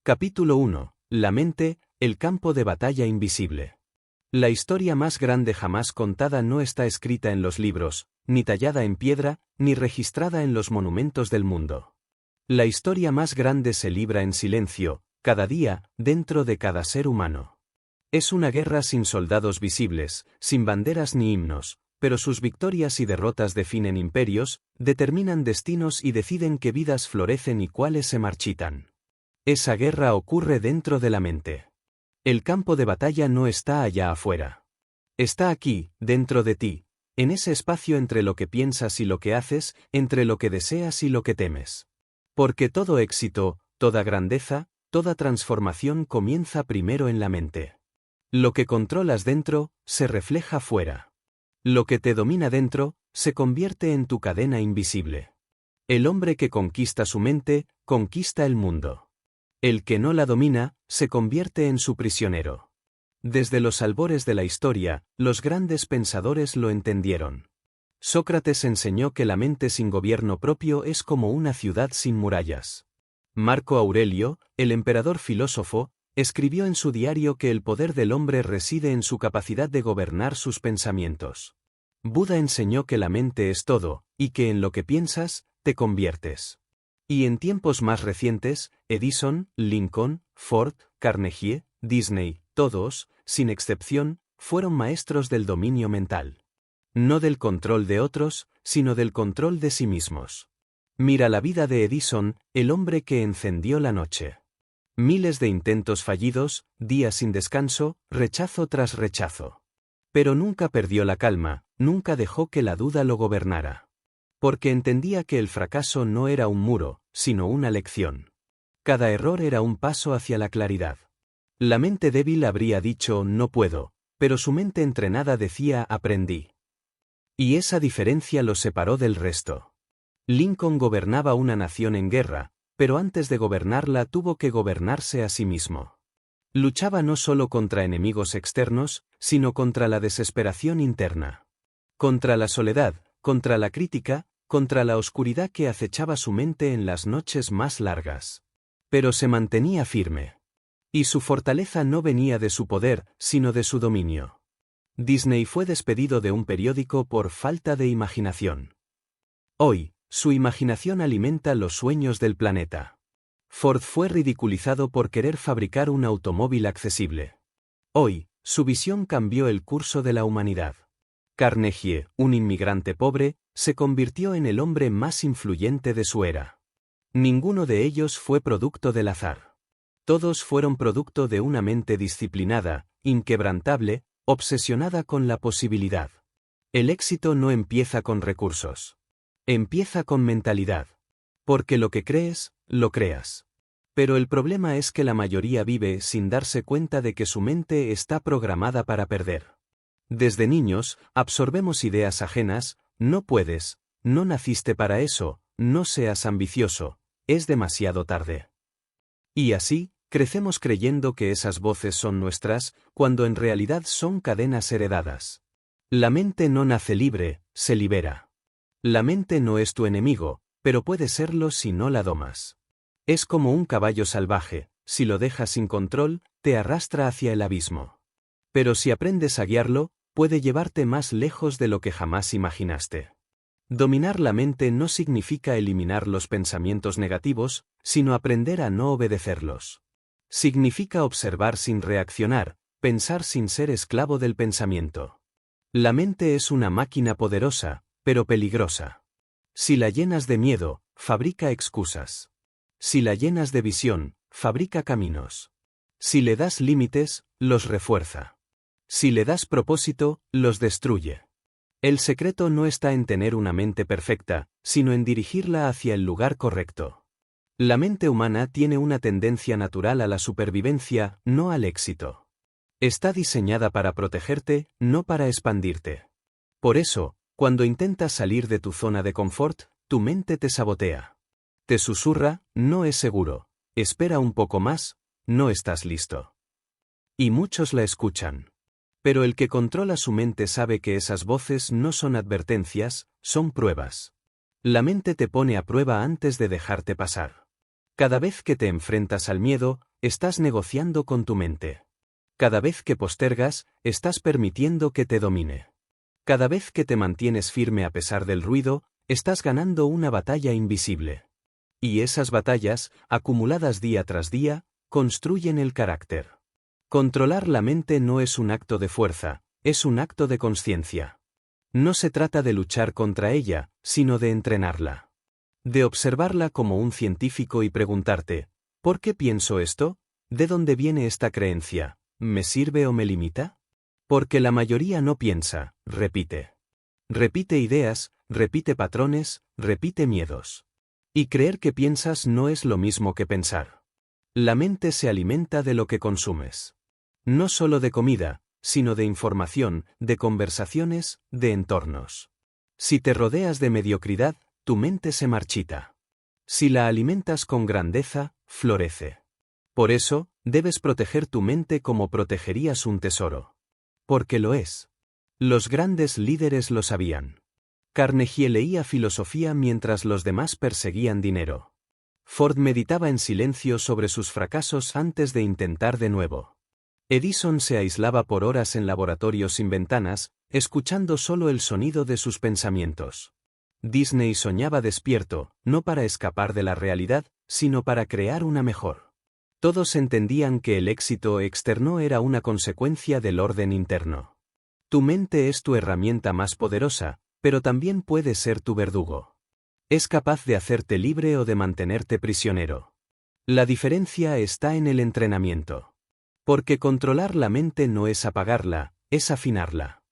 Capítulo 1. La mente, el campo de batalla invisible. La historia más grande jamás contada no está escrita en los libros, ni tallada en piedra, ni registrada en los monumentos del mundo. La historia más grande se libra en silencio, cada día, dentro de cada ser humano. Es una guerra sin soldados visibles, sin banderas ni himnos, pero sus victorias y derrotas definen imperios, determinan destinos y deciden qué vidas florecen y cuáles se marchitan. Esa guerra ocurre dentro de la mente. El campo de batalla no está allá afuera. Está aquí, dentro de ti, en ese espacio entre lo que piensas y lo que haces, entre lo que deseas y lo que temes. Porque todo éxito, toda grandeza, toda transformación comienza primero en la mente. Lo que controlas dentro, se refleja fuera. Lo que te domina dentro, se convierte en tu cadena invisible. El hombre que conquista su mente, conquista el mundo. El que no la domina, se convierte en su prisionero. Desde los albores de la historia, los grandes pensadores lo entendieron. Sócrates enseñó que la mente sin gobierno propio es como una ciudad sin murallas. Marco Aurelio, el emperador filósofo, escribió en su diario que el poder del hombre reside en su capacidad de gobernar sus pensamientos. Buda enseñó que la mente es todo, y que en lo que piensas, te conviertes. Y en tiempos más recientes, Edison, Lincoln, Ford, Carnegie, Disney, todos, sin excepción, fueron maestros del dominio mental. No del control de otros, sino del control de sí mismos. Mira la vida de Edison, el hombre que encendió la noche. Miles de intentos fallidos, días sin descanso, rechazo tras rechazo. Pero nunca perdió la calma, nunca dejó que la duda lo gobernara. Porque entendía que el fracaso no era un muro, sino una lección. Cada error era un paso hacia la claridad. La mente débil habría dicho no puedo, pero su mente entrenada decía aprendí. Y esa diferencia lo separó del resto. Lincoln gobernaba una nación en guerra, pero antes de gobernarla tuvo que gobernarse a sí mismo. Luchaba no solo contra enemigos externos, sino contra la desesperación interna. Contra la soledad, contra la crítica, contra la oscuridad que acechaba su mente en las noches más largas. Pero se mantenía firme. Y su fortaleza no venía de su poder, sino de su dominio. Disney fue despedido de un periódico por falta de imaginación. Hoy, su imaginación alimenta los sueños del planeta. Ford fue ridiculizado por querer fabricar un automóvil accesible. Hoy, su visión cambió el curso de la humanidad. Carnegie, un inmigrante pobre, se convirtió en el hombre más influyente de su era. Ninguno de ellos fue producto del azar. Todos fueron producto de una mente disciplinada, inquebrantable, obsesionada con la posibilidad. El éxito no empieza con recursos. Empieza con mentalidad. Porque lo que crees, lo creas. Pero el problema es que la mayoría vive sin darse cuenta de que su mente está programada para perder. Desde niños, absorbemos ideas ajenas, no puedes, no naciste para eso, no seas ambicioso, es demasiado tarde. Y así, crecemos creyendo que esas voces son nuestras, cuando en realidad son cadenas heredadas. La mente no nace libre, se libera. La mente no es tu enemigo, pero puede serlo si no la domas. Es como un caballo salvaje, si lo dejas sin control, te arrastra hacia el abismo. Pero si aprendes a guiarlo, puede llevarte más lejos de lo que jamás imaginaste. Dominar la mente no significa eliminar los pensamientos negativos, sino aprender a no obedecerlos. Significa observar sin reaccionar, pensar sin ser esclavo del pensamiento. La mente es una máquina poderosa, pero peligrosa. Si la llenas de miedo, fabrica excusas. Si la llenas de visión, fabrica caminos. Si le das límites, los refuerza. Si le das propósito, los destruye. El secreto no está en tener una mente perfecta, sino en dirigirla hacia el lugar correcto. La mente humana tiene una tendencia natural a la supervivencia, no al éxito. Está diseñada para protegerte, no para expandirte. Por eso, cuando intentas salir de tu zona de confort, tu mente te sabotea. Te susurra, no es seguro, espera un poco más, no estás listo. Y muchos la escuchan. Pero el que controla su mente sabe que esas voces no son advertencias, son pruebas. La mente te pone a prueba antes de dejarte pasar. Cada vez que te enfrentas al miedo, estás negociando con tu mente. Cada vez que postergas, estás permitiendo que te domine. Cada vez que te mantienes firme a pesar del ruido, estás ganando una batalla invisible. Y esas batallas, acumuladas día tras día, construyen el carácter. Controlar la mente no es un acto de fuerza, es un acto de conciencia. No se trata de luchar contra ella, sino de entrenarla. De observarla como un científico y preguntarte, ¿por qué pienso esto? ¿De dónde viene esta creencia? ¿Me sirve o me limita? Porque la mayoría no piensa, repite. Repite ideas, repite patrones, repite miedos. Y creer que piensas no es lo mismo que pensar. La mente se alimenta de lo que consumes. No solo de comida, sino de información, de conversaciones, de entornos. Si te rodeas de mediocridad, tu mente se marchita. Si la alimentas con grandeza, florece. Por eso, debes proteger tu mente como protegerías un tesoro. Porque lo es. Los grandes líderes lo sabían. Carnegie leía filosofía mientras los demás perseguían dinero. Ford meditaba en silencio sobre sus fracasos antes de intentar de nuevo. Edison se aislaba por horas en laboratorios sin ventanas, escuchando solo el sonido de sus pensamientos. Disney soñaba despierto, no para escapar de la realidad, sino para crear una mejor. Todos entendían que el éxito externo era una consecuencia del orden interno. Tu mente es tu herramienta más poderosa, pero también puede ser tu verdugo. Es capaz de hacerte libre o de mantenerte prisionero. La diferencia está en el entrenamiento. Porque controlar la mente no es apagarla, es afinarla.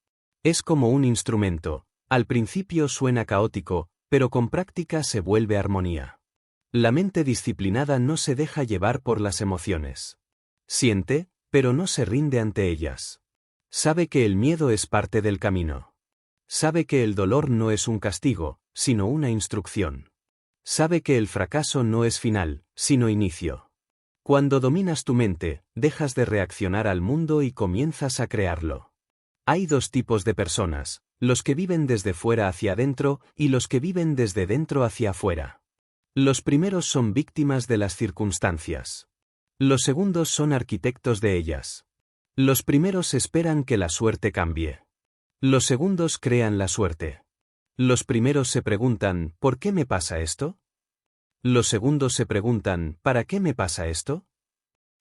Es como un instrumento, al principio suena caótico, pero con práctica se vuelve armonía. La mente disciplinada no se deja llevar por las emociones. Siente, pero no se rinde ante ellas. Sabe que el miedo es parte del camino. Sabe que el dolor no es un castigo, sino una instrucción. Sabe que el fracaso no es final, sino inicio. Cuando dominas tu mente, dejas de reaccionar al mundo y comienzas a crearlo. Hay dos tipos de personas, los que viven desde fuera hacia adentro y los que viven desde dentro hacia afuera. Los primeros son víctimas de las circunstancias. Los segundos son arquitectos de ellas. Los primeros esperan que la suerte cambie. Los segundos crean la suerte. Los primeros se preguntan, ¿por qué me pasa esto? Los segundos se preguntan, ¿para qué me pasa esto?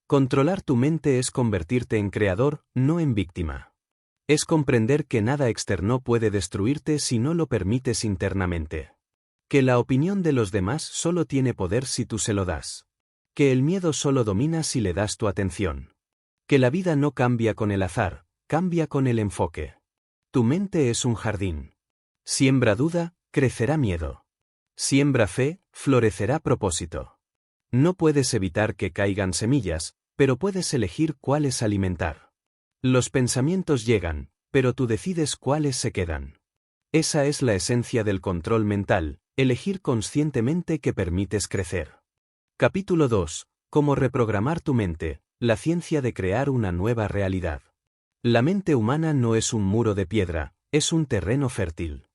Controlar tu mente es convertirte en creador, no en víctima. Es comprender que nada externo puede destruirte si no lo permites internamente. Que la opinión de los demás solo tiene poder si tú se lo das. Que el miedo solo domina si le das tu atención. Que la vida no cambia con el azar, cambia con el enfoque. Tu mente es un jardín. Siembra duda, crecerá miedo. Siembra fe, florecerá propósito. No puedes evitar que caigan semillas, pero puedes elegir cuáles alimentar. Los pensamientos llegan, pero tú decides cuáles se quedan. Esa es la esencia del control mental, elegir conscientemente que permites crecer. Capítulo 2. Cómo reprogramar tu mente, la ciencia de crear una nueva realidad. La mente humana no es un muro de piedra, es un terreno fértil.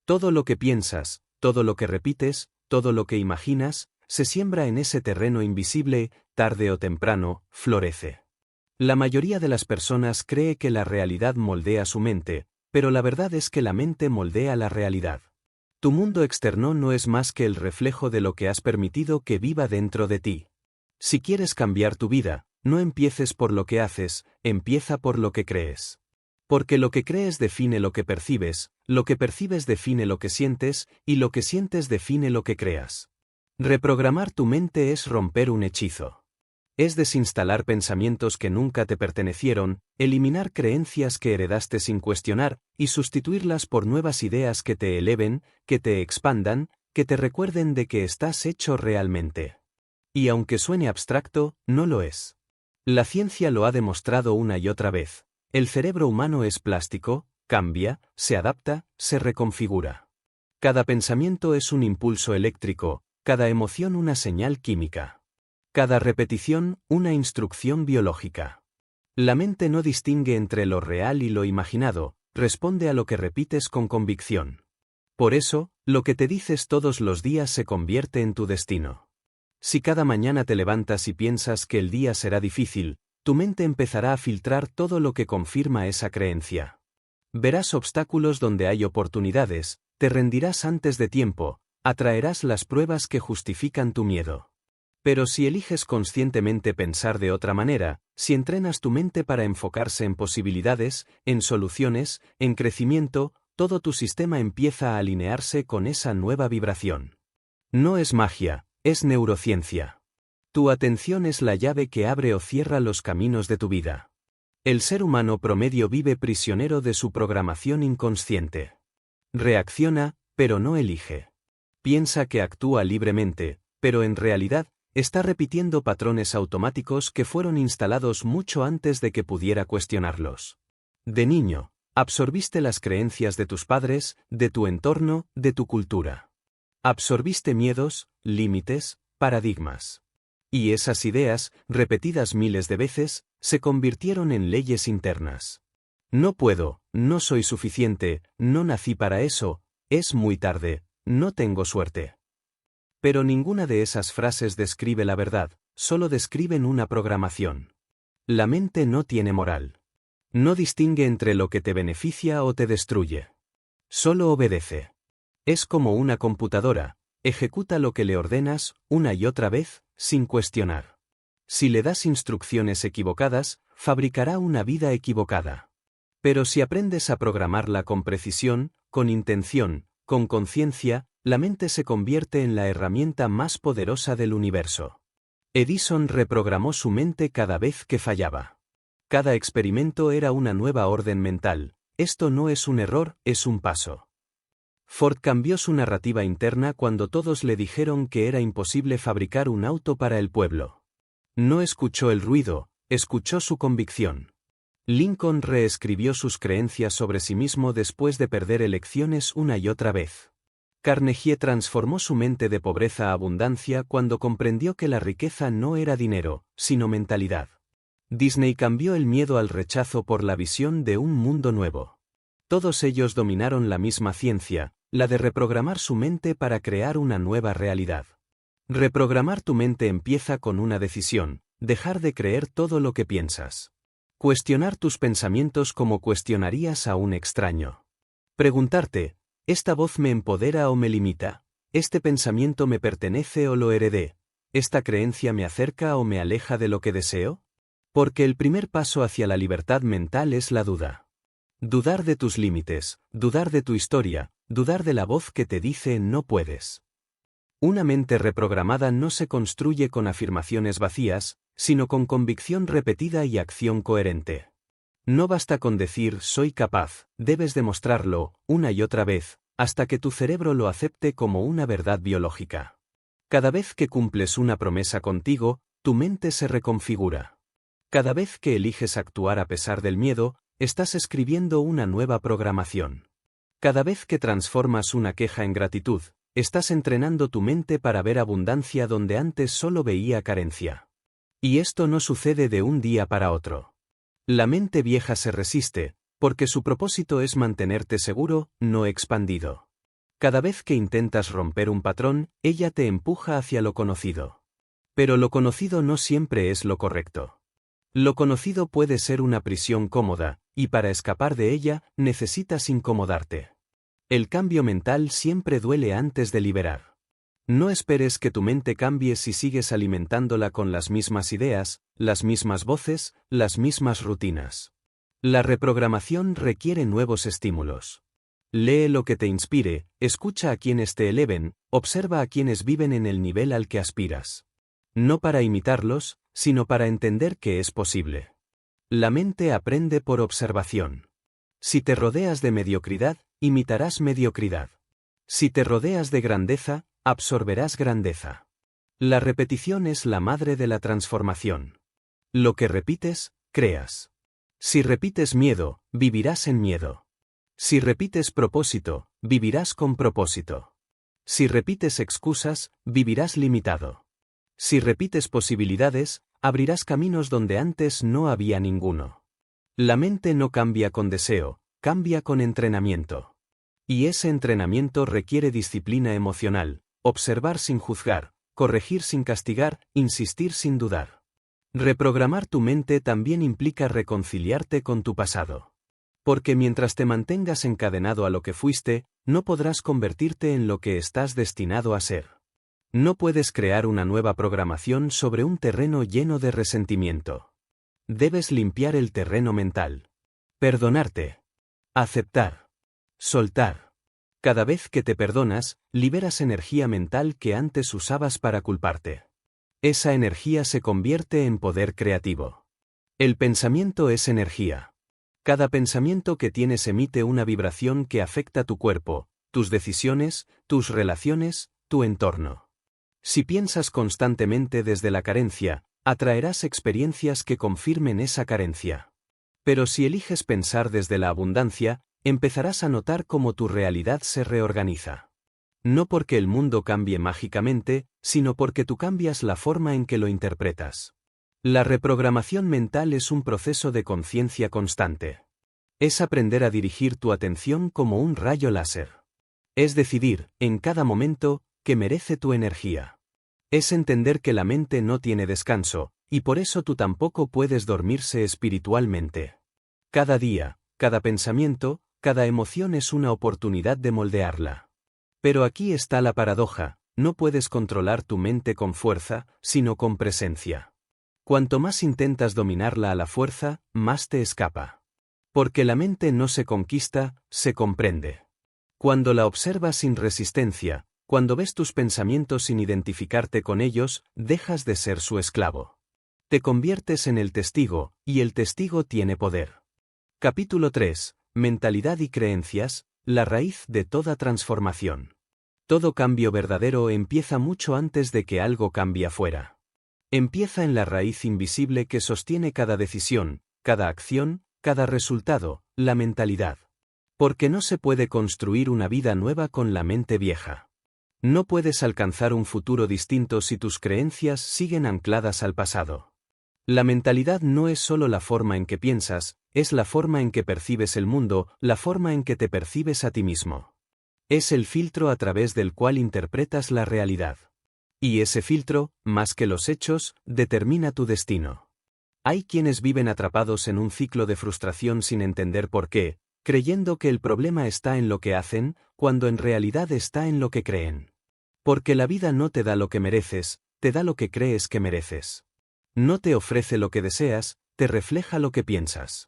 Todo lo que piensas, todo lo que repites, todo lo que imaginas, se siembra en ese terreno invisible, tarde o temprano, florece. La mayoría de las personas cree que la realidad moldea su mente, pero la verdad es que la mente moldea la realidad. Tu mundo externo no es más que el reflejo de lo que has permitido que viva dentro de ti. Si quieres cambiar tu vida, no empieces por lo que haces, empieza por lo que crees. Porque lo que crees define lo que percibes define lo que sientes, y lo que sientes define lo que creas. Reprogramar tu mente es romper un hechizo. Es desinstalar pensamientos que nunca te pertenecieron, eliminar creencias que heredaste sin cuestionar, y sustituirlas por nuevas ideas que te eleven, que te expandan, que te recuerden de que estás hecho realmente. Y aunque suene abstracto, no lo es. La ciencia lo ha demostrado una y otra vez. El cerebro humano es plástico, cambia, se adapta, se reconfigura. Cada pensamiento es un impulso eléctrico, cada emoción una señal química. Cada repetición, una instrucción biológica. La mente no distingue entre lo real y lo imaginado, responde a lo que repites con convicción. Por eso, lo que te dices todos los días se convierte en tu destino. Si cada mañana te levantas y piensas que el día será difícil, tu mente empezará a filtrar todo lo que confirma esa creencia. Verás obstáculos donde hay oportunidades, te rendirás antes de tiempo, atraerás las pruebas que justifican tu miedo. Pero si eliges conscientemente pensar de otra manera, si entrenas tu mente para enfocarse en posibilidades, en soluciones, en crecimiento, todo tu sistema empieza a alinearse con esa nueva vibración. No es magia, es neurociencia. Tu atención es la llave que abre o cierra los caminos de tu vida. El ser humano promedio vive prisionero de su programación inconsciente. Reacciona, pero no elige. Piensa que actúa libremente, pero en realidad, está repitiendo patrones automáticos que fueron instalados mucho antes de que pudiera cuestionarlos. De niño, absorbiste las creencias de tus padres, de tu entorno, de tu cultura. Absorbiste miedos, límites, paradigmas. Y esas ideas, repetidas miles de veces, se convirtieron en leyes internas. No puedo, no soy suficiente, no nací para eso, es muy tarde, no tengo suerte. Pero ninguna de esas frases describe la verdad, solo describen una programación. La mente no tiene moral. No distingue entre lo que te beneficia o te destruye. Solo obedece. Es como una computadora, ejecuta lo que le ordenas una y otra vez, sin cuestionar. Si le das instrucciones equivocadas, fabricará una vida equivocada. Pero si aprendes a programarla con precisión, con intención, con conciencia, la mente se convierte en la herramienta más poderosa del universo. Edison reprogramó su mente cada vez que fallaba. Cada experimento era una nueva orden mental. Esto no es un error, es un paso. Ford cambió su narrativa interna cuando todos le dijeron que era imposible fabricar un auto para el pueblo. No escuchó el ruido, escuchó su convicción. Lincoln reescribió sus creencias sobre sí mismo después de perder elecciones una y otra vez. Carnegie transformó su mente de pobreza a abundancia cuando comprendió que la riqueza no era dinero, sino mentalidad. Disney cambió el miedo al rechazo por la visión de un mundo nuevo. Todos ellos dominaron la misma ciencia, la de reprogramar su mente para crear una nueva realidad. Reprogramar tu mente empieza con una decisión, dejar de creer todo lo que piensas. Cuestionar tus pensamientos como cuestionarías a un extraño. Preguntarte, ¿esta voz me empodera o me limita? ¿Este pensamiento me pertenece o lo heredé? ¿Esta creencia me acerca o me aleja de lo que deseo? Porque el primer paso hacia la libertad mental es la duda. Dudar de tus límites, dudar de tu historia, dudar de la voz que te dice no puedes. Una mente reprogramada no se construye con afirmaciones vacías, sino con convicción repetida y acción coherente. No basta con decir soy capaz, debes demostrarlo, una y otra vez, hasta que tu cerebro lo acepte como una verdad biológica. Cada vez que cumples una promesa contigo, tu mente se reconfigura. Cada vez que eliges actuar a pesar del miedo, estás escribiendo una nueva programación. Cada vez que transformas una queja en gratitud, estás entrenando tu mente para ver abundancia donde antes solo veía carencia. Y esto no sucede de un día para otro. La mente vieja se resiste, porque su propósito es mantenerte seguro, no expandido. Cada vez que intentas romper un patrón, ella te empuja hacia lo conocido. Pero lo conocido no siempre es lo correcto. Lo conocido puede ser una prisión cómoda, y para escapar de ella, necesitas incomodarte. El cambio mental siempre duele antes de liberar. No esperes que tu mente cambie si sigues alimentándola con las mismas ideas, las mismas voces, las mismas rutinas. La reprogramación requiere nuevos estímulos. Lee lo que te inspire, escucha a quienes te eleven, observa a quienes viven en el nivel al que aspiras. No para imitarlos, sino para entender que es posible. La mente aprende por observación. Si te rodeas de mediocridad, imitarás mediocridad. Si te rodeas de grandeza, absorberás grandeza. La repetición es la madre de la transformación. Lo que repites, creas. Si repites miedo, vivirás en miedo. Si repites propósito, vivirás con propósito. Si repites excusas, vivirás limitado. Si repites posibilidades, abrirás caminos donde antes no había ninguno. La mente no cambia con deseo, cambia con entrenamiento. Y ese entrenamiento requiere disciplina emocional, observar sin juzgar, corregir sin castigar, insistir sin dudar. Reprogramar tu mente también implica reconciliarte con tu pasado. Porque mientras te mantengas encadenado a lo que fuiste, no podrás convertirte en lo que estás destinado a ser. No puedes crear una nueva programación sobre un terreno lleno de resentimiento. Debes limpiar el terreno mental. Perdonarte. Aceptar. Soltar. Cada vez que te perdonas, liberas energía mental que antes usabas para culparte. Esa energía se convierte en poder creativo. El pensamiento es energía. Cada pensamiento que tienes emite una vibración que afecta tu cuerpo, tus decisiones, tus relaciones, tu entorno. Si piensas constantemente desde la carencia, atraerás experiencias que confirmen esa carencia. Pero si eliges pensar desde la abundancia, empezarás a notar cómo tu realidad se reorganiza. No porque el mundo cambie mágicamente, sino porque tú cambias la forma en que lo interpretas. La reprogramación mental es un proceso de conciencia constante. Es aprender a dirigir tu atención como un rayo láser. Es decidir, en cada momento, que merece tu energía. Es entender que la mente no tiene descanso, y por eso tú tampoco puedes dormirse espiritualmente. Cada día, cada pensamiento, cada emoción es una oportunidad de moldearla. Pero aquí está la paradoja, no puedes controlar tu mente con fuerza, sino con presencia. Cuanto más intentas dominarla a la fuerza, más te escapa. Porque la mente no se conquista, se comprende. Cuando la observas sin resistencia, cuando ves tus pensamientos sin identificarte con ellos, dejas de ser su esclavo. Te conviertes en el testigo, y el testigo tiene poder. Capítulo 3. Mentalidad y creencias, la raíz de toda transformación. Todo cambio verdadero empieza mucho antes de que algo cambie afuera. Empieza en la raíz invisible que sostiene cada decisión, cada acción, cada resultado, la mentalidad. Porque no se puede construir una vida nueva con la mente vieja. No puedes alcanzar un futuro distinto si tus creencias siguen ancladas al pasado. La mentalidad no es solo la forma en que piensas, es la forma en que percibes el mundo, la forma en que te percibes a ti mismo. Es el filtro a través del cual interpretas la realidad. Y ese filtro, más que los hechos, determina tu destino. Hay quienes viven atrapados en un ciclo de frustración sin entender por qué, creyendo que el problema está en lo que hacen, cuando en realidad está en lo que creen. Porque la vida no te da lo que mereces, te da lo que crees que mereces. No te ofrece lo que deseas, te refleja lo que piensas.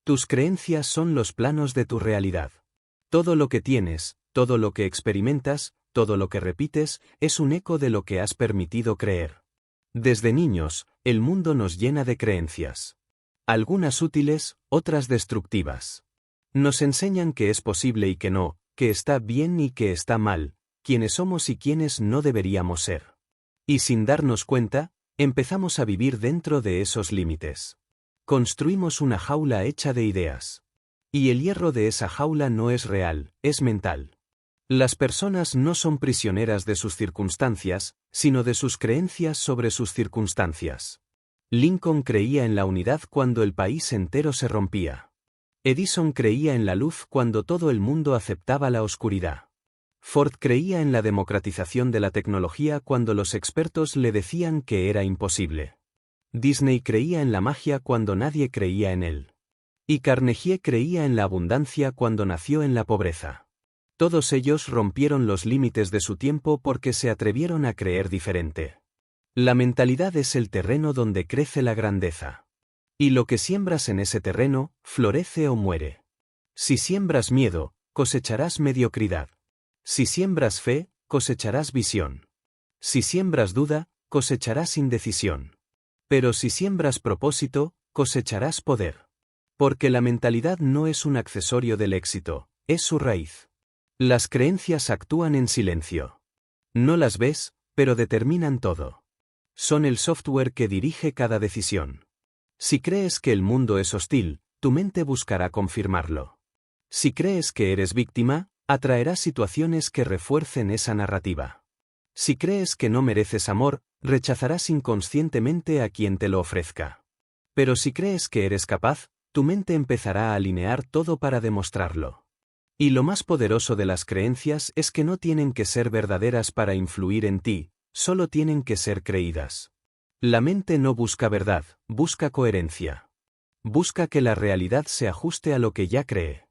Tus creencias son los planos de tu realidad. Todo lo que tienes, todo lo que experimentas, todo lo que repites, es un eco de lo que has permitido creer. Desde niños, el mundo nos llena de creencias. Algunas útiles, otras destructivas. Nos enseñan que es posible y que no, que está bien y que está mal, quiénes somos y quiénes no deberíamos ser. Y sin darnos cuenta, empezamos a vivir dentro de esos límites. Construimos una jaula hecha de ideas. Y el hierro de esa jaula no es real, es mental. Las personas no son prisioneras de sus circunstancias, sino de sus creencias sobre sus circunstancias. Lincoln creía en la unidad cuando el país entero se rompía. Edison creía en la luz cuando todo el mundo aceptaba la oscuridad. Ford creía en la democratización de la tecnología cuando los expertos le decían que era imposible. Disney creía en la magia cuando nadie creía en él. Y Carnegie creía en la abundancia cuando nació en la pobreza. Todos ellos rompieron los límites de su tiempo porque se atrevieron a creer diferente. La mentalidad es el terreno donde crece la grandeza. Y lo que siembras en ese terreno, florece o muere. Si siembras miedo, cosecharás mediocridad. Si siembras fe, cosecharás visión. Si siembras duda, cosecharás indecisión. Pero si siembras propósito, cosecharás poder. Porque la mentalidad no es un accesorio del éxito, es su raíz. Las creencias actúan en silencio. No las ves, pero determinan todo. Son el software que dirige cada decisión. Si crees que el mundo es hostil, tu mente buscará confirmarlo. Si crees que eres víctima, atraerás situaciones que refuercen esa narrativa. Si crees que no mereces amor, rechazarás inconscientemente a quien te lo ofrezca. Pero si crees que eres capaz, tu mente empezará a alinear todo para demostrarlo. Y lo más poderoso de las creencias es que no tienen que ser verdaderas para influir en ti, solo tienen que ser creídas. La mente no busca verdad, busca coherencia. Busca que la realidad se ajuste a lo que ya cree.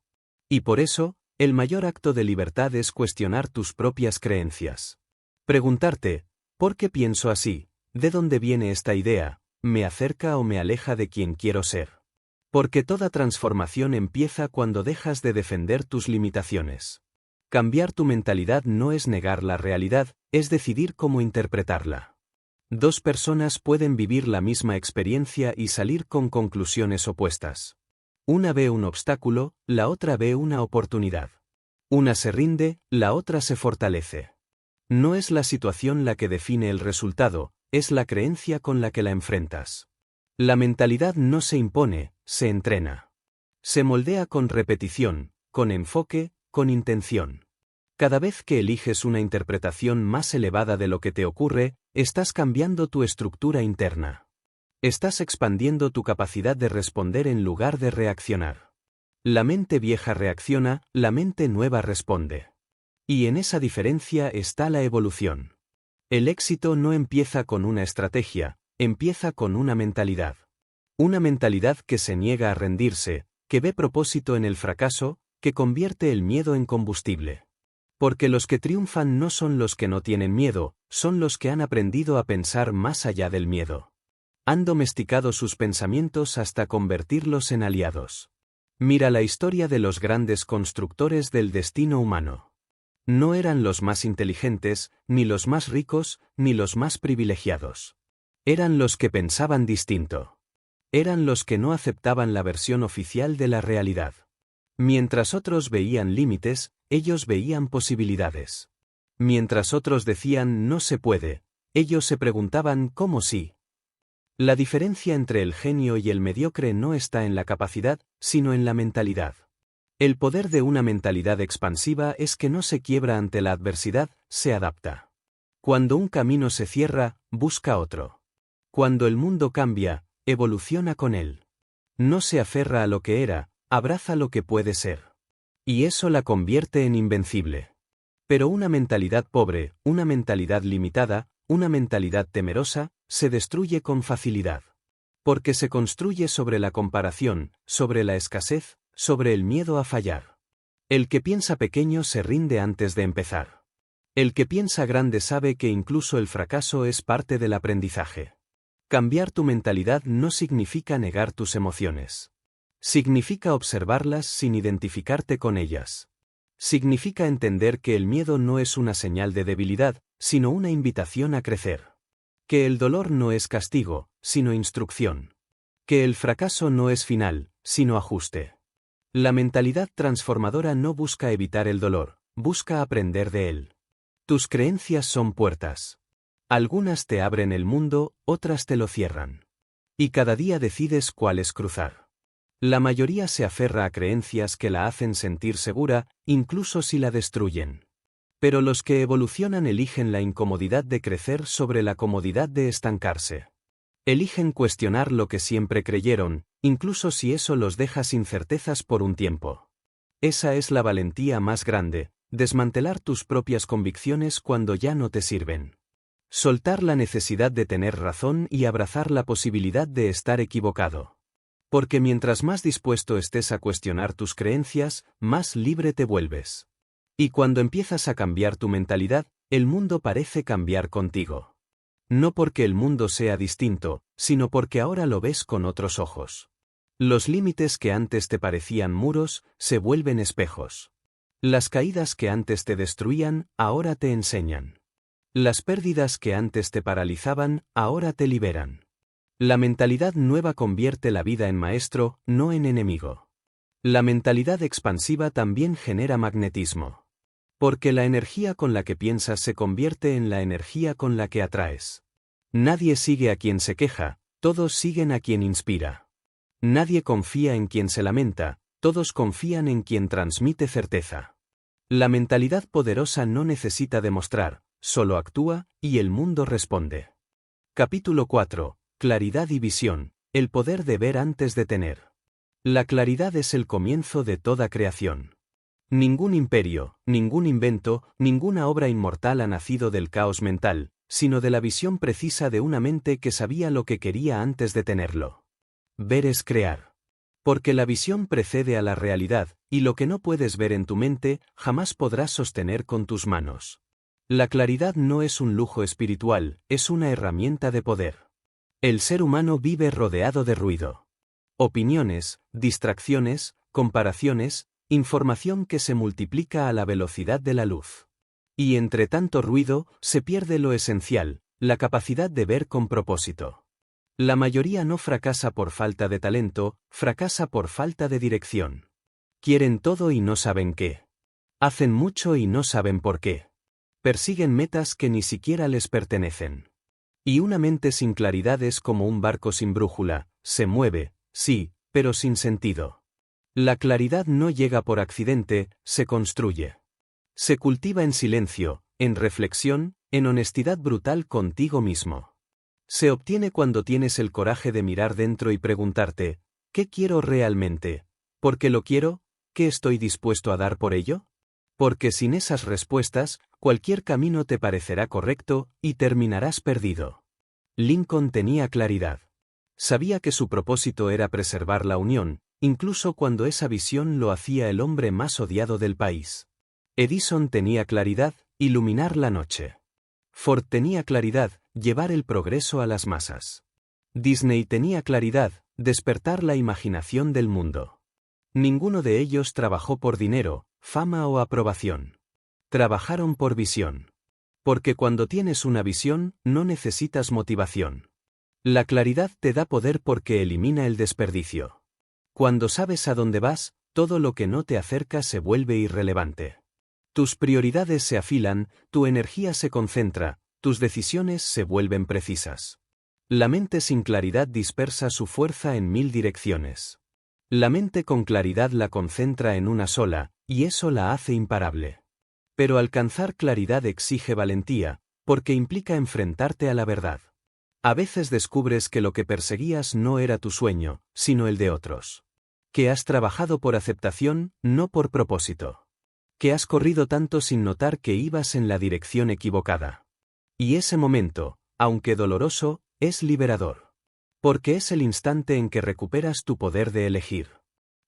Y por eso, el mayor acto de libertad es cuestionar tus propias creencias. Preguntarte, ¿por qué pienso así? ¿De dónde viene esta idea? ¿Me acerca o me aleja de quien quiero ser? Porque toda transformación empieza cuando dejas de defender tus limitaciones. Cambiar tu mentalidad no es negar la realidad, es decidir cómo interpretarla. Dos personas pueden vivir la misma experiencia y salir con conclusiones opuestas. Una ve un obstáculo, la otra ve una oportunidad. Una se rinde, la otra se fortalece. No es la situación la que define el resultado, es la creencia con la que la enfrentas. La mentalidad no se impone, se entrena. Se moldea con repetición, con enfoque, con intención. Cada vez que eliges una interpretación más elevada de lo que te ocurre, estás cambiando tu estructura interna. Estás expandiendo tu capacidad de responder en lugar de reaccionar. La mente vieja reacciona, la mente nueva responde. Y en esa diferencia está la evolución. El éxito no empieza con una estrategia, empieza con una mentalidad. Una mentalidad que se niega a rendirse, que ve propósito en el fracaso, que convierte el miedo en combustible. Porque los que triunfan no son los que no tienen miedo, son los que han aprendido a pensar más allá del miedo. Han domesticado sus pensamientos hasta convertirlos en aliados. Mira la historia de los grandes constructores del destino humano. No eran los más inteligentes, ni los más ricos, ni los más privilegiados. Eran los que pensaban distinto. Eran los que no aceptaban la versión oficial de la realidad. Mientras otros veían límites, ellos veían posibilidades. Mientras otros decían no se puede, ellos se preguntaban cómo sí. La diferencia entre el genio y el mediocre no está en la capacidad, sino en la mentalidad. El poder de una mentalidad expansiva es que no se quiebra ante la adversidad, se adapta. Cuando un camino se cierra, busca otro. Cuando el mundo cambia, evoluciona con él. No se aferra a lo que era, abraza lo que puede ser. Y eso la convierte en invencible. Pero una mentalidad pobre, una mentalidad limitada, una mentalidad temerosa, se destruye con facilidad. Porque se construye sobre la comparación, sobre la escasez, sobre el miedo a fallar. El que piensa pequeño se rinde antes de empezar. El que piensa grande sabe que incluso el fracaso es parte del aprendizaje. Cambiar tu mentalidad no significa negar tus emociones. Significa observarlas sin identificarte con ellas. Significa entender que el miedo no es una señal de debilidad, sino una invitación a crecer. Que el dolor no es castigo, sino instrucción. Que el fracaso no es final, sino ajuste. La mentalidad transformadora no busca evitar el dolor, busca aprender de él. Tus creencias son puertas. Algunas te abren el mundo, otras te lo cierran. Y cada día decides cuáles cruzar. La mayoría se aferra a creencias que la hacen sentir segura, incluso si la destruyen. Pero los que evolucionan eligen la incomodidad de crecer sobre la comodidad de estancarse. Eligen cuestionar lo que siempre creyeron, incluso si eso los deja sin certezas por un tiempo. Esa es la valentía más grande, desmantelar tus propias convicciones cuando ya no te sirven. Soltar la necesidad de tener razón y abrazar la posibilidad de estar equivocado. Porque mientras más dispuesto estés a cuestionar tus creencias, más libre te vuelves. Y cuando empiezas a cambiar tu mentalidad, el mundo parece cambiar contigo. No porque el mundo sea distinto, sino porque ahora lo ves con otros ojos. Los límites que antes te parecían muros, se vuelven espejos. Las caídas que antes te destruían, ahora te enseñan. Las pérdidas que antes te paralizaban, ahora te liberan. La mentalidad nueva convierte la vida en maestro, no en enemigo. La mentalidad expansiva también genera magnetismo. Porque la energía con la que piensas se convierte en la energía con la que atraes. Nadie sigue a quien se queja, todos siguen a quien inspira. Nadie confía en quien se lamenta, todos confían en quien transmite certeza. La mentalidad poderosa no necesita demostrar, solo actúa, y el mundo responde. Capítulo 4. Claridad y visión, el poder de ver antes de tener. La claridad es el comienzo de toda creación. Ningún imperio, ningún invento, ninguna obra inmortal ha nacido del caos mental, sino de la visión precisa de una mente que sabía lo que quería antes de tenerlo. Ver es crear. Porque la visión precede a la realidad, y lo que no puedes ver en tu mente, jamás podrás sostener con tus manos. La claridad no es un lujo espiritual, es una herramienta de poder. El ser humano vive rodeado de ruido. Opiniones, distracciones, comparaciones, información que se multiplica a la velocidad de la luz. Y entre tanto ruido, se pierde lo esencial, la capacidad de ver con propósito. La mayoría no fracasa por falta de talento, fracasa por falta de dirección. Quieren todo y no saben qué. Hacen mucho y no saben por qué. Persiguen metas que ni siquiera les pertenecen. Y una mente sin claridad es como un barco sin brújula, se mueve, sí, pero sin sentido. La claridad no llega por accidente, se construye. Se cultiva en silencio, en reflexión, en honestidad brutal contigo mismo. Se obtiene cuando tienes el coraje de mirar dentro y preguntarte, ¿qué quiero realmente? ¿Por qué lo quiero? ¿Qué estoy dispuesto a dar por ello? Porque sin esas respuestas, cualquier camino te parecerá correcto y terminarás perdido. Lincoln tenía claridad. Sabía que su propósito era preservar la Unión, incluso cuando esa visión lo hacía el hombre más odiado del país. Edison tenía claridad, iluminar la noche. Ford tenía claridad, llevar el progreso a las masas. Disney tenía claridad, despertar la imaginación del mundo. Ninguno de ellos trabajó por dinero, fama o aprobación. Trabajaron por visión. Porque cuando tienes una visión, no necesitas motivación. La claridad te da poder porque elimina el desperdicio. Cuando sabes a dónde vas, todo lo que no te acerca se vuelve irrelevante. Tus prioridades se afilan, tu energía se concentra, tus decisiones se vuelven precisas. La mente sin claridad dispersa su fuerza en 1000 direcciones. La mente con claridad la concentra en una sola, y eso la hace imparable. Pero alcanzar claridad exige valentía, porque implica enfrentarte a la verdad. A veces descubres que lo que perseguías no era tu sueño, sino el de otros. Que has trabajado por aceptación, no por propósito. Que has corrido tanto sin notar que ibas en la dirección equivocada. Y ese momento, aunque doloroso, es liberador. Porque es el instante en que recuperas tu poder de elegir.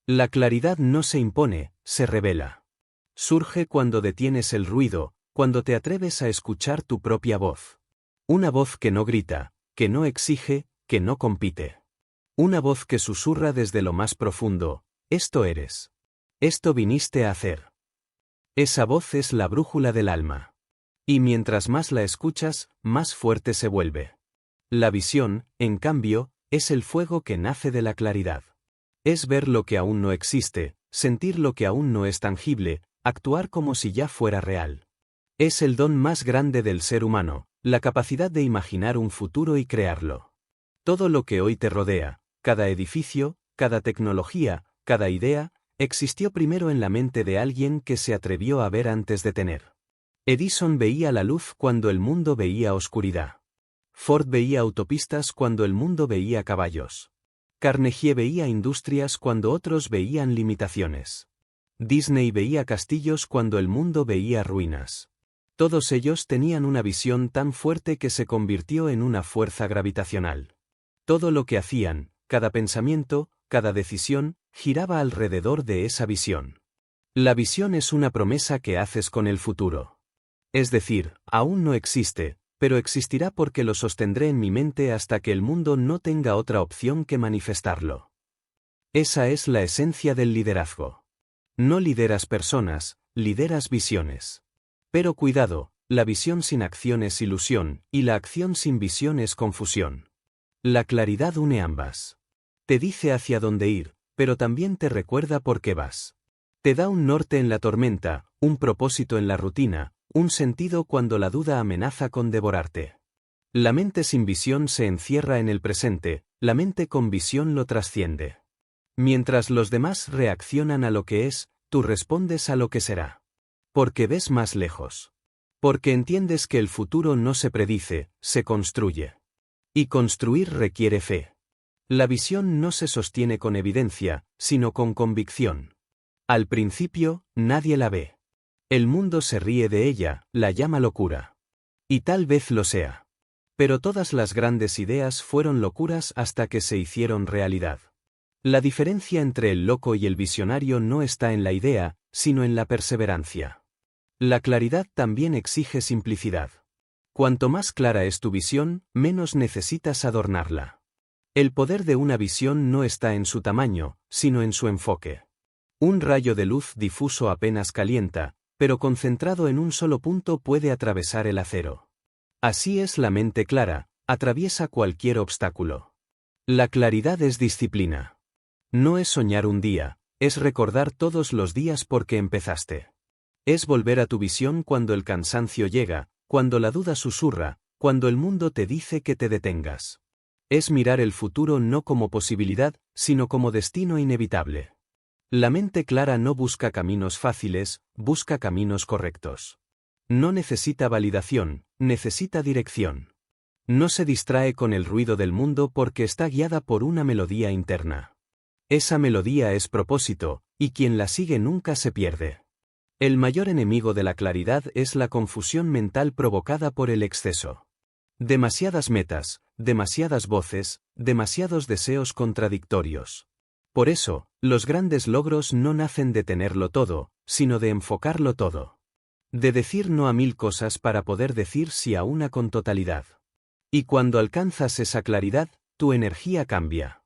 La claridad no se impone, se revela. Surge cuando detienes el ruido, cuando te atreves a escuchar tu propia voz. Una voz que no grita, que no exige, que no compite. Una voz que susurra desde lo más profundo, esto eres. Esto viniste a hacer. Esa voz es la brújula del alma. Y mientras más la escuchas, más fuerte se vuelve. La visión, en cambio, es el fuego que nace de la claridad. Es ver lo que aún no existe, sentir lo que aún no es tangible, actuar como si ya fuera real. Es el don más grande del ser humano, la capacidad de imaginar un futuro y crearlo. Todo lo que hoy te rodea, cada edificio, cada tecnología, cada idea, existió primero en la mente de alguien que se atrevió a ver antes de tener. Edison veía la luz cuando el mundo veía oscuridad. Ford veía autopistas cuando el mundo veía caballos. Carnegie veía industrias cuando otros veían limitaciones. Disney veía castillos cuando el mundo veía ruinas. Todos ellos tenían una visión tan fuerte que se convirtió en una fuerza gravitacional. Todo lo que hacían, cada pensamiento, cada decisión, giraba alrededor de esa visión. La visión es una promesa que haces con el futuro. Es decir, aún no existe, pero existirá porque lo sostendré en mi mente hasta que el mundo no tenga otra opción que manifestarlo. Esa es la esencia del liderazgo. No lideras personas, lideras visiones. Pero cuidado, la visión sin acción es ilusión, y la acción sin visión es confusión. La claridad une ambas. Te dice hacia dónde ir, pero también te recuerda por qué vas. Te da un norte en la tormenta, un propósito en la rutina, un sentido cuando la duda amenaza con devorarte. La mente sin visión se encierra en el presente, la mente con visión lo trasciende. Mientras los demás reaccionan a lo que es, tú respondes a lo que será. Porque ves más lejos. Porque entiendes que el futuro no se predice, se construye. Y construir requiere fe. La visión no se sostiene con evidencia, sino con convicción. Al principio, nadie la ve. El mundo se ríe de ella, la llama locura. Y tal vez lo sea. Pero todas las grandes ideas fueron locuras hasta que se hicieron realidad. La diferencia entre el loco y el visionario no está en la idea, sino en la perseverancia. La claridad también exige simplicidad. Cuanto más clara es tu visión, menos necesitas adornarla. El poder de una visión no está en su tamaño, sino en su enfoque. Un rayo de luz difuso apenas calienta, pero concentrado en un solo punto puede atravesar el acero. Así es la mente clara, atraviesa cualquier obstáculo. La claridad es disciplina. No es soñar un día, es recordar todos los días por qué empezaste. Es volver a tu visión cuando el cansancio llega, cuando la duda susurra, cuando el mundo te dice que te detengas. Es mirar el futuro no como posibilidad, sino como destino inevitable. La mente clara no busca caminos fáciles, busca caminos correctos. No necesita validación, necesita dirección. No se distrae con el ruido del mundo porque está guiada por una melodía interna. Esa melodía es propósito, y quien la sigue nunca se pierde. El mayor enemigo de la claridad es la confusión mental provocada por el exceso. Demasiadas metas, demasiadas voces, demasiados deseos contradictorios. Por eso, los grandes logros no nacen de tenerlo todo, sino de enfocarlo todo. De decir no a 1000 cosas para poder decir sí a una con totalidad. Y cuando alcanzas esa claridad, tu energía cambia.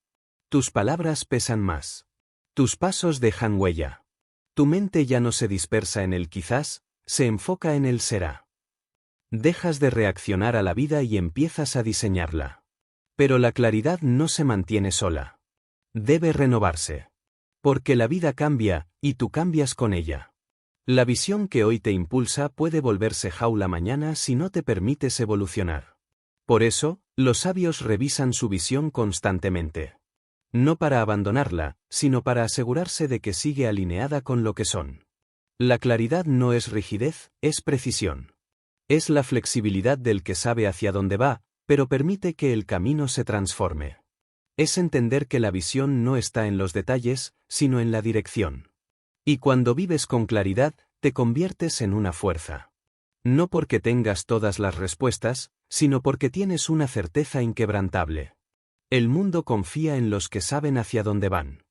Tus palabras pesan más. Tus pasos dejan huella. Tu mente ya no se dispersa en el quizás, se enfoca en el será. Dejas de reaccionar a la vida y empiezas a diseñarla. Pero la claridad no se mantiene sola. Debe renovarse. Porque la vida cambia, y tú cambias con ella. La visión que hoy te impulsa puede volverse jaula mañana si no te permites evolucionar. Por eso, los sabios revisan su visión constantemente. No para abandonarla, sino para asegurarse de que sigue alineada con lo que son. La claridad no es rigidez, es precisión. Es la flexibilidad del que sabe hacia dónde va, pero permite que el camino se transforme. Es entender que la visión no está en los detalles, sino en la dirección. Y cuando vives con claridad, te conviertes en una fuerza. No porque tengas todas las respuestas, sino porque tienes una certeza inquebrantable. El mundo confía en los que saben hacia dónde van.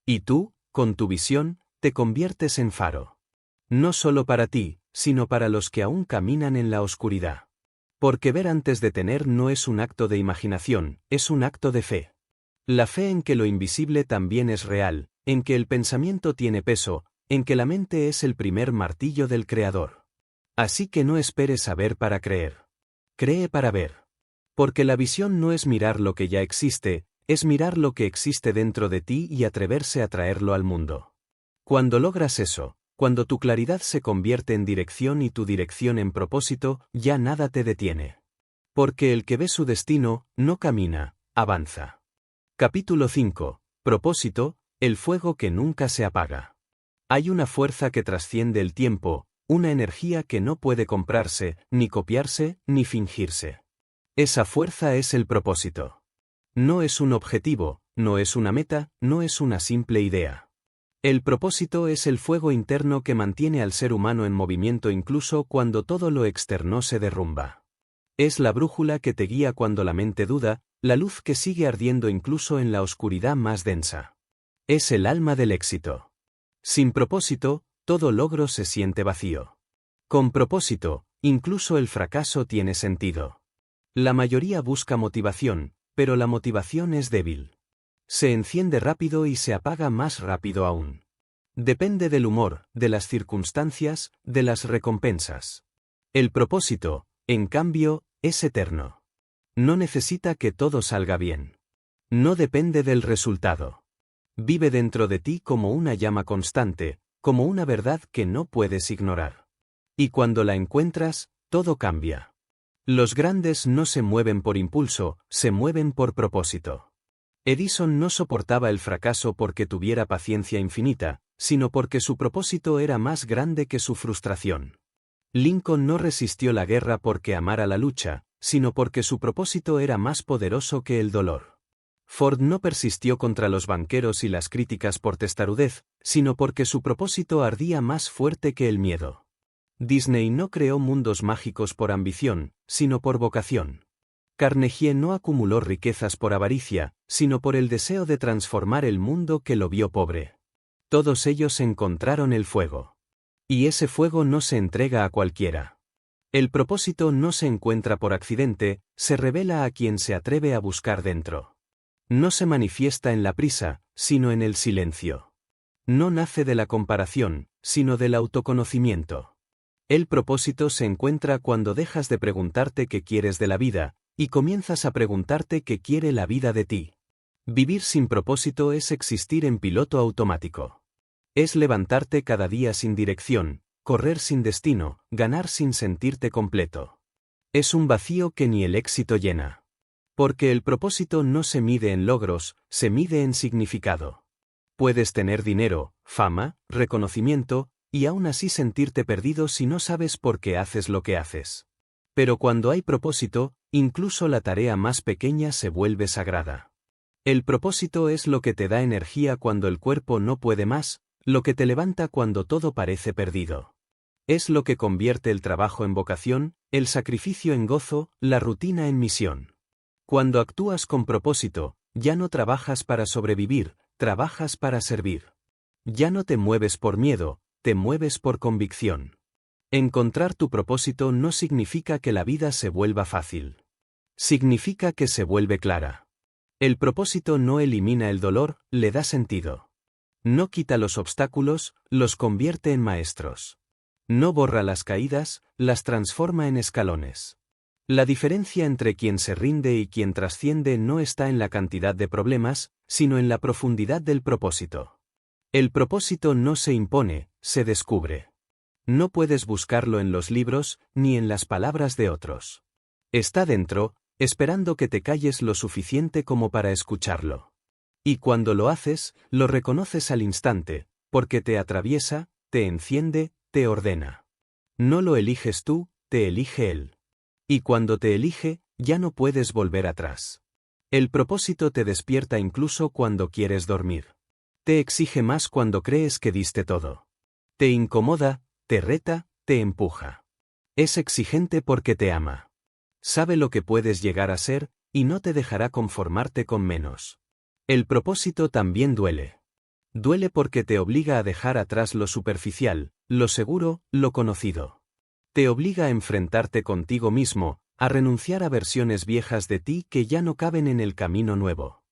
Y tú, con tu visión, te conviertes en faro. No solo para ti, sino para los que aún caminan en la oscuridad. Porque ver antes de tener no es un acto de imaginación, es un acto de fe. La fe en que lo invisible también es real, en que el pensamiento tiene peso, en que la mente es el primer martillo del Creador. Así que no esperes a ver para creer. Cree para ver. Porque la visión no es mirar lo que ya existe, es mirar lo que existe dentro de ti y atreverse a traerlo al mundo. Cuando logras eso, cuando tu claridad se convierte en dirección y tu dirección en propósito, ya nada te detiene. Porque el que ve su destino, no camina, avanza. Capítulo 5. Propósito, el fuego que nunca se apaga. Hay una fuerza que trasciende el tiempo, una energía que no puede comprarse, ni copiarse, ni fingirse. Esa fuerza es el propósito. No es un objetivo, no es una meta, no es una simple idea. El propósito es el fuego interno que mantiene al ser humano en movimiento incluso cuando todo lo externo se derrumba. Es la brújula que te guía cuando la mente duda, la luz que sigue ardiendo incluso en la oscuridad más densa. Es el alma del éxito. Sin propósito, todo logro se siente vacío. Con propósito, incluso el fracaso tiene sentido. La mayoría busca motivación, pero la motivación es débil. Se enciende rápido y se apaga más rápido aún. Depende del humor, de las circunstancias, de las recompensas. El propósito, en cambio, es eterno. No necesita que todo salga bien. No depende del resultado. Vive dentro de ti como una llama constante, como una verdad que no puedes ignorar. Y cuando la encuentras, todo cambia. Los grandes no se mueven por impulso, se mueven por propósito. Edison no soportaba el fracaso porque tuviera paciencia infinita, sino porque su propósito era más grande que su frustración. Lincoln no resistió la guerra porque amara la lucha, sino porque su propósito era más poderoso que el dolor. Ford no persistió contra los banqueros y las críticas por testarudez, sino porque su propósito ardía más fuerte que el miedo. Disney no creó mundos mágicos por ambición, sino por vocación. Carnegie no acumuló riquezas por avaricia, sino por el deseo de transformar el mundo que lo vio pobre. Todos ellos encontraron el fuego. Y ese fuego no se entrega a cualquiera. El propósito no se encuentra por accidente, se revela a quien se atreve a buscar dentro. No se manifiesta en la prisa, sino en el silencio. No nace de la comparación, sino del autoconocimiento. El propósito se encuentra cuando dejas de preguntarte qué quieres de la vida, y comienzas a preguntarte qué quiere la vida de ti. Vivir sin propósito es existir en piloto automático. Es levantarte cada día sin dirección, correr sin destino, ganar sin sentirte completo. Es un vacío que ni el éxito llena. Porque el propósito no se mide en logros, se mide en significado. Puedes tener dinero, fama, reconocimiento, y aún así sentirte perdido si no sabes por qué haces lo que haces. Pero cuando hay propósito, incluso la tarea más pequeña se vuelve sagrada. El propósito es lo que te da energía cuando el cuerpo no puede más, lo que te levanta cuando todo parece perdido. Es lo que convierte el trabajo en vocación, el sacrificio en gozo, la rutina en misión. Cuando actúas con propósito, ya no trabajas para sobrevivir, trabajas para servir. Ya no te mueves por miedo, te mueves por convicción. Encontrar tu propósito no significa que la vida se vuelva fácil. Significa que se vuelve clara. El propósito no elimina el dolor, le da sentido. No quita los obstáculos, los convierte en maestros. No borra las caídas, las transforma en escalones. La diferencia entre quien se rinde y quien trasciende no está en la cantidad de problemas, sino en la profundidad del propósito. El propósito no se impone, se descubre. No puedes buscarlo en los libros, ni en las palabras de otros. Está dentro, esperando que te calles lo suficiente como para escucharlo. Y cuando lo haces, lo reconoces al instante, porque te atraviesa, te enciende, te ordena. No lo eliges tú, te elige él. Y cuando te elige, ya no puedes volver atrás. El propósito te despierta incluso cuando quieres dormir. Te exige más cuando crees que diste todo. Te incomoda, te reta, te empuja. Es exigente porque te ama. Sabe lo que puedes llegar a ser, y no te dejará conformarte con menos. El propósito también duele. Duele porque te obliga a dejar atrás lo superficial, lo seguro, lo conocido. Te obliga a enfrentarte contigo mismo, a renunciar a versiones viejas de ti que ya no caben en el camino nuevo.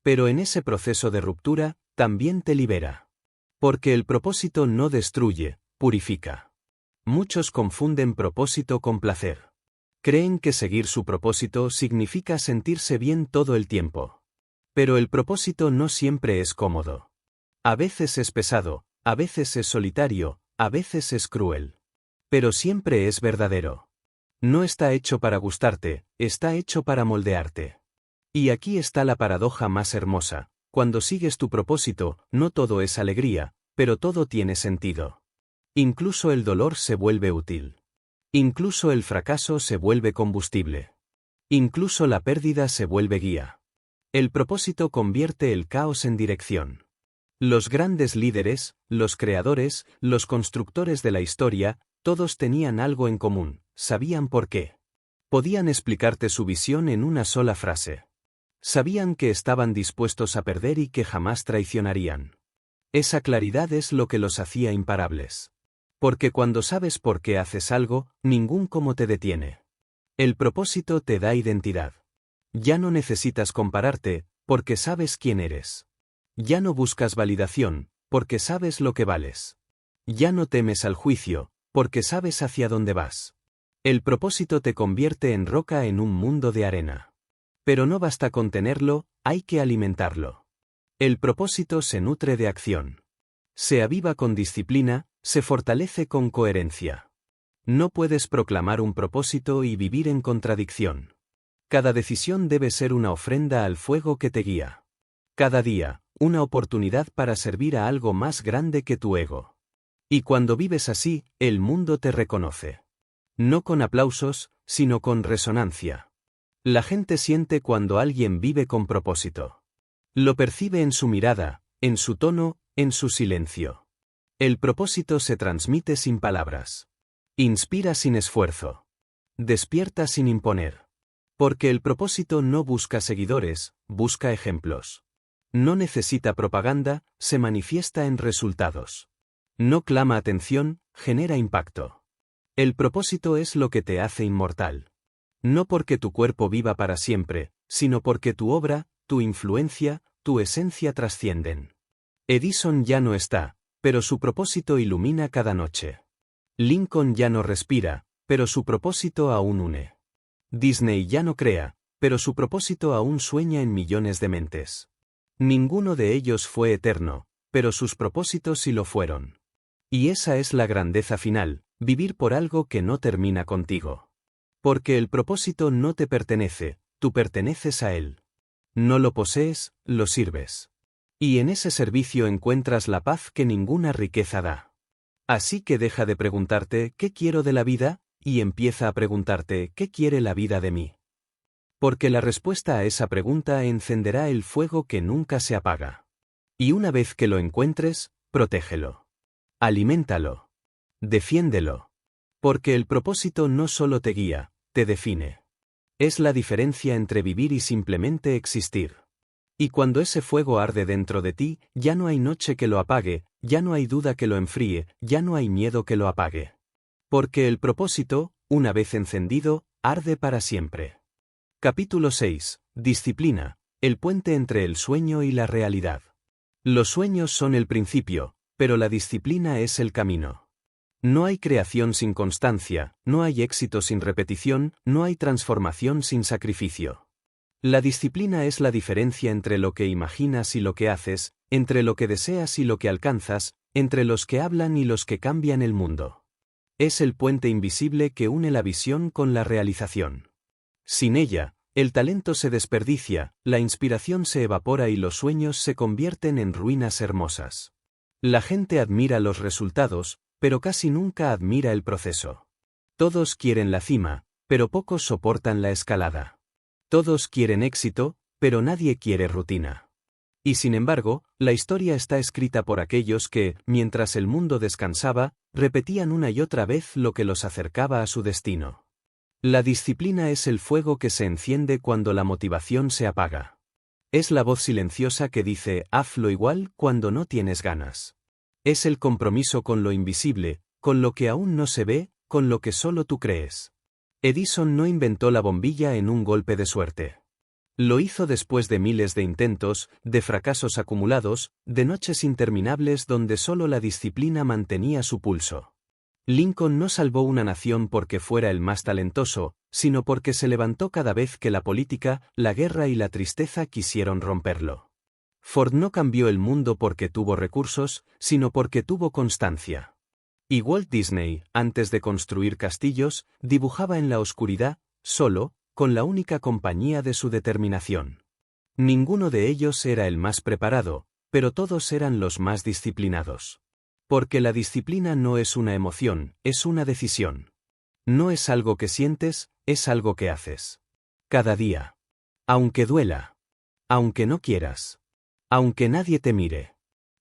Pero en ese proceso de ruptura, también te libera. Porque el propósito no destruye, purifica. Muchos confunden propósito con placer. Creen que seguir su propósito significa sentirse bien todo el tiempo. Pero el propósito no siempre es cómodo. A veces es pesado, a veces es solitario, a veces es cruel. Pero siempre es verdadero. No está hecho para gustarte, está hecho para moldearte. Y aquí está la paradoja más hermosa. Cuando sigues tu propósito, no todo es alegría, pero todo tiene sentido. Incluso el dolor se vuelve útil. Incluso el fracaso se vuelve combustible. Incluso la pérdida se vuelve guía. El propósito convierte el caos en dirección. Los grandes líderes, los creadores, los constructores de la historia, todos tenían algo en común, sabían por qué. Podían explicarte su visión en una sola frase. Sabían que estaban dispuestos a perder y que jamás traicionarían. Esa claridad es lo que los hacía imparables. Porque cuando sabes por qué haces algo, ningún cómo te detiene. El propósito te da identidad. Ya no necesitas compararte, porque sabes quién eres. Ya no buscas validación, porque sabes lo que vales. Ya no temes al juicio, porque sabes hacia dónde vas. El propósito te convierte en roca en un mundo de arena. Pero no basta con tenerlo, hay que alimentarlo. El propósito se nutre de acción. Se aviva con disciplina, se fortalece con coherencia. No puedes proclamar un propósito y vivir en contradicción. Cada decisión debe ser una ofrenda al fuego que te guía. Cada día, una oportunidad para servir a algo más grande que tu ego. Y cuando vives así, el mundo te reconoce. No con aplausos, sino con resonancia. La gente siente cuando alguien vive con propósito. Lo percibe en su mirada, en su tono, en su silencio. El propósito se transmite sin palabras. Inspira sin esfuerzo. Despierta sin imponer. Porque el propósito no busca seguidores, busca ejemplos. No necesita propaganda, se manifiesta en resultados. No clama atención, genera impacto. El propósito es lo que te hace inmortal. No porque tu cuerpo viva para siempre, sino porque tu obra, tu influencia, tu esencia trascienden. Edison ya no está, pero su propósito ilumina cada noche. Lincoln ya no respira, pero su propósito aún une. Disney ya no crea, pero su propósito aún sueña en millones de mentes. Ninguno de ellos fue eterno, pero sus propósitos sí lo fueron. Y esa es la grandeza final, vivir por algo que no termina contigo. Porque el propósito no te pertenece, tú perteneces a él. No lo posees, lo sirves. Y en ese servicio encuentras la paz que ninguna riqueza da. Así que deja de preguntarte ¿qué quiero de la vida? Y empieza a preguntarte ¿qué quiere la vida de mí? Porque la respuesta a esa pregunta encenderá el fuego que nunca se apaga. Y una vez que lo encuentres, protégelo. Aliméntalo. Defiéndelo. Porque el propósito no solo te guía, te define. Es la diferencia entre vivir y simplemente existir. Y cuando ese fuego arde dentro de ti, ya no hay noche que lo apague, ya no hay duda que lo enfríe, ya no hay miedo que lo apague. Porque el propósito, una vez encendido, arde para siempre. Capítulo 6. Disciplina, el puente entre el sueño y la realidad. Los sueños son el principio, pero la disciplina es el camino. No hay creación sin constancia, no hay éxito sin repetición, no hay transformación sin sacrificio. La disciplina es la diferencia entre lo que imaginas y lo que haces, entre lo que deseas y lo que alcanzas, entre los que hablan y los que cambian el mundo. Es el puente invisible que une la visión con la realización. Sin ella, el talento se desperdicia, la inspiración se evapora y los sueños se convierten en ruinas hermosas. La gente admira los resultados, pero casi nunca admira el proceso. Todos quieren la cima, pero pocos soportan la escalada. Todos quieren éxito, pero nadie quiere rutina. Y sin embargo, la historia está escrita por aquellos que, mientras el mundo descansaba, repetían una y otra vez lo que los acercaba a su destino. La disciplina es el fuego que se enciende cuando la motivación se apaga. Es la voz silenciosa que dice, hazlo igual cuando no tienes ganas. Es el compromiso con lo invisible, con lo que aún no se ve, con lo que solo tú crees. Edison no inventó la bombilla en un golpe de suerte. Lo hizo después de miles de intentos, de fracasos acumulados, de noches interminables donde solo la disciplina mantenía su pulso. Lincoln no salvó una nación porque fuera el más talentoso, sino porque se levantó cada vez que la política, la guerra y la tristeza quisieron romperlo. Ford no cambió el mundo porque tuvo recursos, sino porque tuvo constancia. Y Walt Disney, antes de construir castillos, dibujaba en la oscuridad, solo, con la única compañía de su determinación. Ninguno de ellos era el más preparado, pero todos eran los más disciplinados. Porque la disciplina no es una emoción, es una decisión. No es algo que sientes, es algo que haces. Cada día. Aunque duela. Aunque no quieras. Aunque nadie te mire.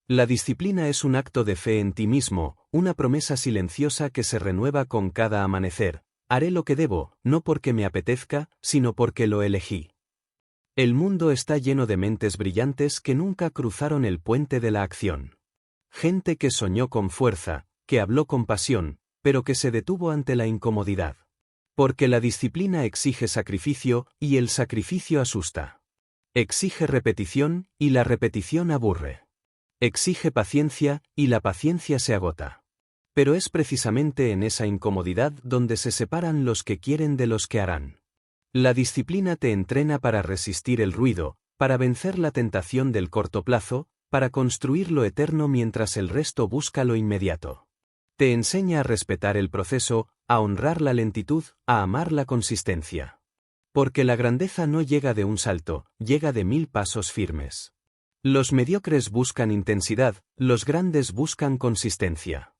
La disciplina es un acto de fe en ti mismo, una promesa silenciosa que se renueva con cada amanecer. Haré lo que debo, no porque me apetezca, sino porque lo elegí. El mundo está lleno de mentes brillantes que nunca cruzaron el puente de la acción. Gente que soñó con fuerza, que habló con pasión, pero que se detuvo ante la incomodidad. Porque la disciplina exige sacrificio, y el sacrificio asusta. Exige repetición, y la repetición aburre. Exige paciencia, y la paciencia se agota. Pero es precisamente en esa incomodidad donde se separan los que quieren de los que harán. La disciplina te entrena para resistir el ruido, para vencer la tentación del corto plazo, para construir lo eterno mientras el resto busca lo inmediato. Te enseña a respetar el proceso, a honrar la lentitud, a amar la consistencia. Porque la grandeza no llega de un salto, llega de 1000 pasos firmes. Los mediocres buscan intensidad, los grandes buscan consistencia.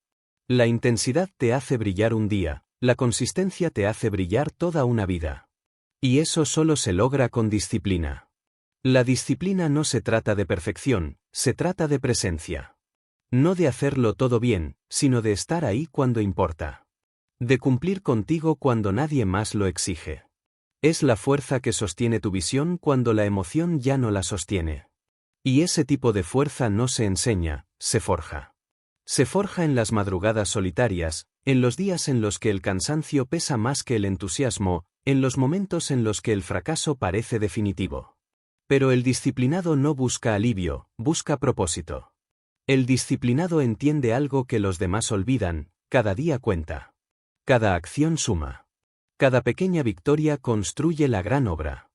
La intensidad te hace brillar un día, la consistencia te hace brillar toda una vida. Y eso solo se logra con disciplina. La disciplina no se trata de perfección, se trata de presencia. No de hacerlo todo bien, sino de estar ahí cuando importa. De cumplir contigo cuando nadie más lo exige. Es la fuerza que sostiene tu visión cuando la emoción ya no la sostiene. Y ese tipo de fuerza no se enseña, se forja. Se forja en las madrugadas solitarias, en los días en los que el cansancio pesa más que el entusiasmo, en los momentos en los que el fracaso parece definitivo. Pero el disciplinado no busca alivio, busca propósito. El disciplinado entiende algo que los demás olvidan: cada día cuenta. Cada acción suma. Cada pequeña victoria construye la gran obra.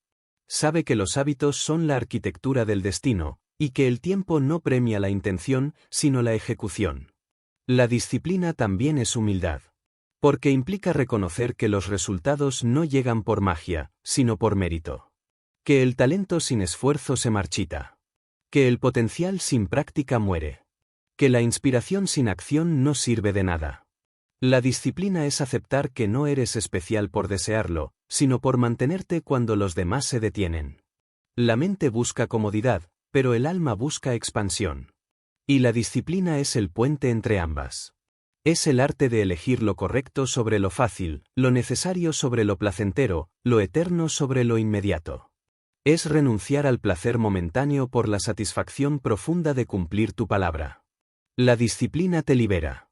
Sabe que los hábitos son la arquitectura del destino, y que el tiempo no premia la intención, sino la ejecución. La disciplina también es humildad. Porque implica reconocer que los resultados no llegan por magia, sino por mérito. Que el talento sin esfuerzo se marchita. Que el potencial sin práctica muere. Que la inspiración sin acción no sirve de nada. La disciplina es aceptar que no eres especial por desearlo, sino por mantenerte cuando los demás se detienen. La mente busca comodidad, pero el alma busca expansión. Y la disciplina es el puente entre ambas. Es el arte de elegir lo correcto sobre lo fácil, lo necesario sobre lo placentero, lo eterno sobre lo inmediato. Es renunciar al placer momentáneo por la satisfacción profunda de cumplir tu palabra. La disciplina te libera.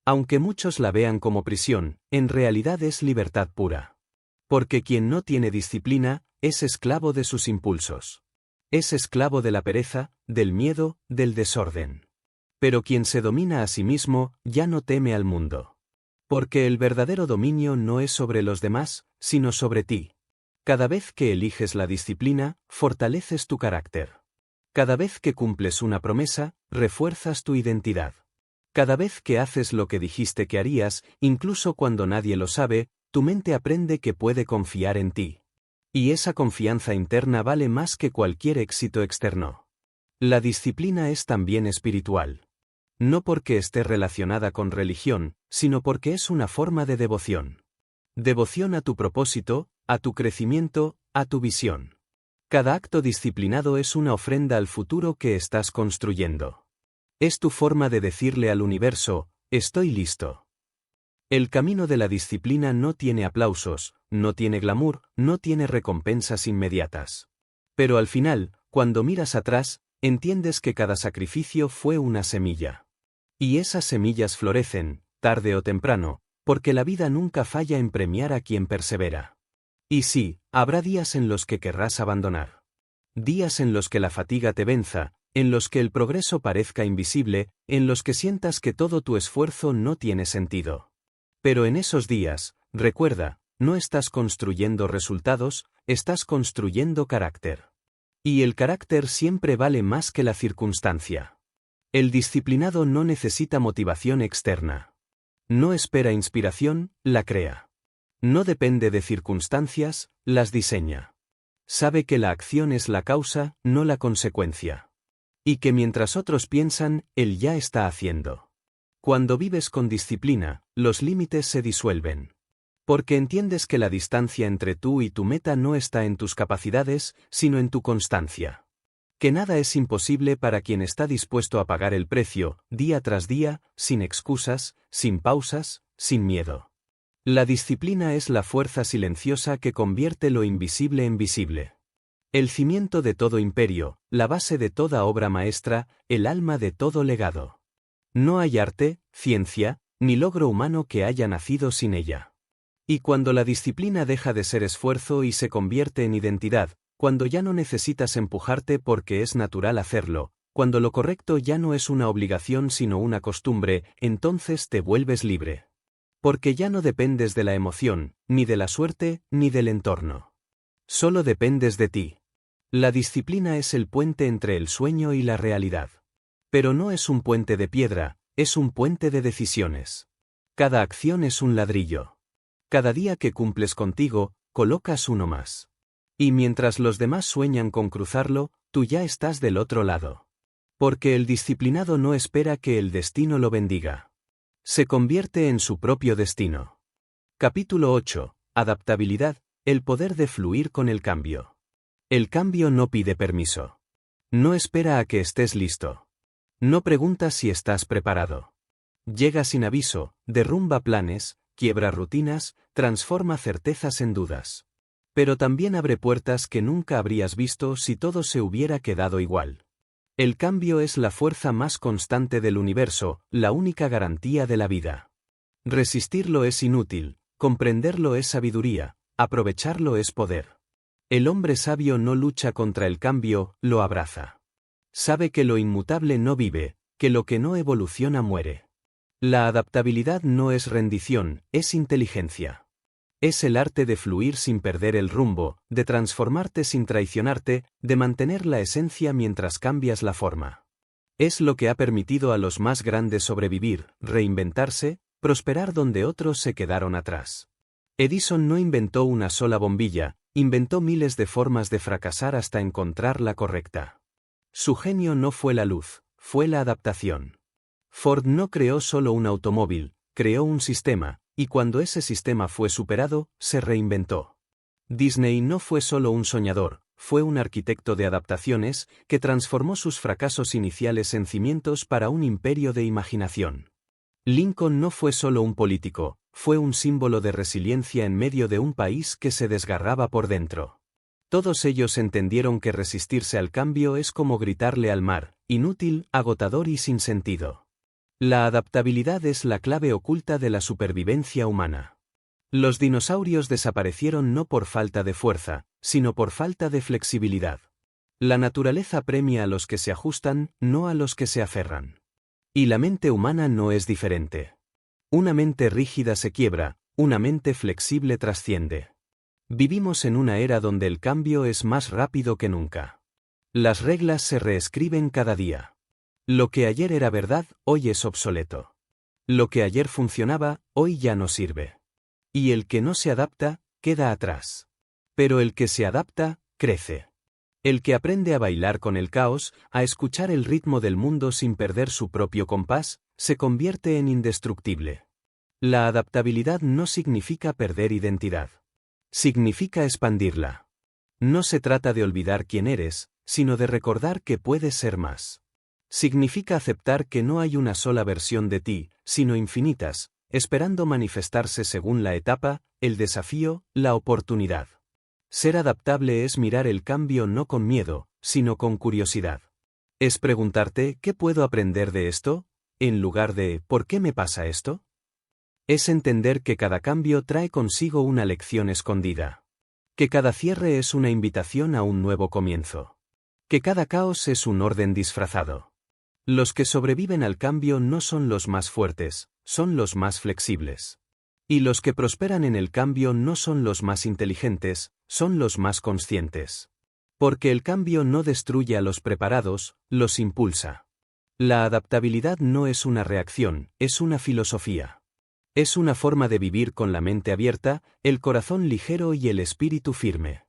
Aunque muchos la vean como prisión, en realidad es libertad pura. Porque quien no tiene disciplina, es esclavo de sus impulsos. Es esclavo de la pereza, del miedo, del desorden. Pero quien se domina a sí mismo, ya no teme al mundo. Porque el verdadero dominio no es sobre los demás, sino sobre ti. Cada vez que eliges la disciplina, fortaleces tu carácter. Cada vez que cumples una promesa, refuerzas tu identidad. Cada vez que haces lo que dijiste que harías, incluso cuando nadie lo sabe, tu mente aprende que puede confiar en ti. Y esa confianza interna vale más que cualquier éxito externo. La disciplina es también espiritual. No porque esté relacionada con religión, sino porque es una forma de devoción. Devoción a tu propósito, a tu crecimiento, a tu visión. Cada acto disciplinado es una ofrenda al futuro que estás construyendo. Es tu forma de decirle al universo: estoy listo. El camino de la disciplina no tiene aplausos, no tiene glamour, no tiene recompensas inmediatas. Pero al final, cuando miras atrás, entiendes que cada sacrificio fue una semilla. Y esas semillas florecen, tarde o temprano, porque la vida nunca falla en premiar a quien persevera. Y sí, habrá días en los que querrás abandonar. Días en los que la fatiga te venza, en los que el progreso parezca invisible, en los que sientas que todo tu esfuerzo no tiene sentido. Pero en esos días, recuerda, no estás construyendo resultados, estás construyendo carácter. Y el carácter siempre vale más que la circunstancia. El disciplinado no necesita motivación externa. No espera inspiración, la crea. No depende de circunstancias, las diseña. Sabe que la acción es la causa, no la consecuencia. Y que mientras otros piensan, él ya está haciendo. Cuando vives con disciplina, los límites se disuelven. Porque entiendes que la distancia entre tú y tu meta no está en tus capacidades, sino en tu constancia. Que nada es imposible para quien está dispuesto a pagar el precio, día tras día, sin excusas, sin pausas, sin miedo. La disciplina es la fuerza silenciosa que convierte lo invisible en visible. El cimiento de todo imperio, la base de toda obra maestra, el alma de todo legado. No hay arte, ciencia, ni logro humano que haya nacido sin ella. Y cuando la disciplina deja de ser esfuerzo y se convierte en identidad, cuando ya no necesitas empujarte porque es natural hacerlo, cuando lo correcto ya no es una obligación sino una costumbre, entonces te vuelves libre. Porque ya no dependes de la emoción, ni de la suerte, ni del entorno. Solo dependes de ti. La disciplina es el puente entre el sueño y la realidad. Pero no es un puente de piedra, es un puente de decisiones. Cada acción es un ladrillo. Cada día que cumples contigo, colocas uno más. Y mientras los demás sueñan con cruzarlo, tú ya estás del otro lado. Porque el disciplinado no espera que el destino lo bendiga. Se convierte en su propio destino. Capítulo 8. Adaptabilidad, el poder de fluir con el cambio. El cambio no pide permiso. No espera a que estés listo. No pregunta si estás preparado. Llega sin aviso, derrumba planes, quiebra rutinas, transforma certezas en dudas. Pero también abre puertas que nunca habrías visto si todo se hubiera quedado igual. El cambio es la fuerza más constante del universo, la única garantía de la vida. Resistirlo es inútil, comprenderlo es sabiduría, aprovecharlo es poder. El hombre sabio no lucha contra el cambio, lo abraza. Sabe que lo inmutable no vive, que lo que no evoluciona muere. La adaptabilidad no es rendición, es inteligencia. Es el arte de fluir sin perder el rumbo, de transformarte sin traicionarte, de mantener la esencia mientras cambias la forma. Es lo que ha permitido a los más grandes sobrevivir, reinventarse, prosperar donde otros se quedaron atrás. Edison no inventó una sola bombilla, inventó miles de formas de fracasar hasta encontrar la correcta. Su genio no fue la luz, fue la adaptación. Ford no creó solo un automóvil, creó un sistema, y cuando ese sistema fue superado, se reinventó. Disney no fue solo un soñador, fue un arquitecto de adaptaciones que transformó sus fracasos iniciales en cimientos para un imperio de imaginación. Lincoln no fue solo un político, fue un símbolo de resiliencia en medio de un país que se desgarraba por dentro. Todos ellos entendieron que resistirse al cambio es como gritarle al mar, inútil, agotador y sin sentido. La adaptabilidad es la clave oculta de la supervivencia humana. Los dinosaurios desaparecieron no por falta de fuerza, sino por falta de flexibilidad. La naturaleza premia a los que se ajustan, no a los que se aferran. Y la mente humana no es diferente. Una mente rígida se quiebra, una mente flexible trasciende. Vivimos en una era donde el cambio es más rápido que nunca. Las reglas se reescriben cada día. Lo que ayer era verdad, hoy es obsoleto. Lo que ayer funcionaba, hoy ya no sirve. Y el que no se adapta, queda atrás. Pero el que se adapta, crece. El que aprende a bailar con el caos, a escuchar el ritmo del mundo sin perder su propio compás, se convierte en indestructible. La adaptabilidad no significa perder identidad. Significa expandirla. No se trata de olvidar quién eres, sino de recordar que puedes ser más. Significa aceptar que no hay una sola versión de ti, sino infinitas, esperando manifestarse según la etapa, el desafío, la oportunidad. Ser adaptable es mirar el cambio no con miedo, sino con curiosidad. Es preguntarte ¿qué puedo aprender de esto?, en lugar de ¿por qué me pasa esto? Es entender que cada cambio trae consigo una lección escondida. Que cada cierre es una invitación a un nuevo comienzo. Que cada caos es un orden disfrazado. Los que sobreviven al cambio no son los más fuertes, son los más flexibles. Y los que prosperan en el cambio no son los más inteligentes, son los más conscientes. Porque el cambio no destruye a los preparados, los impulsa. La adaptabilidad no es una reacción, es una filosofía. Es una forma de vivir con la mente abierta, el corazón ligero y el espíritu firme.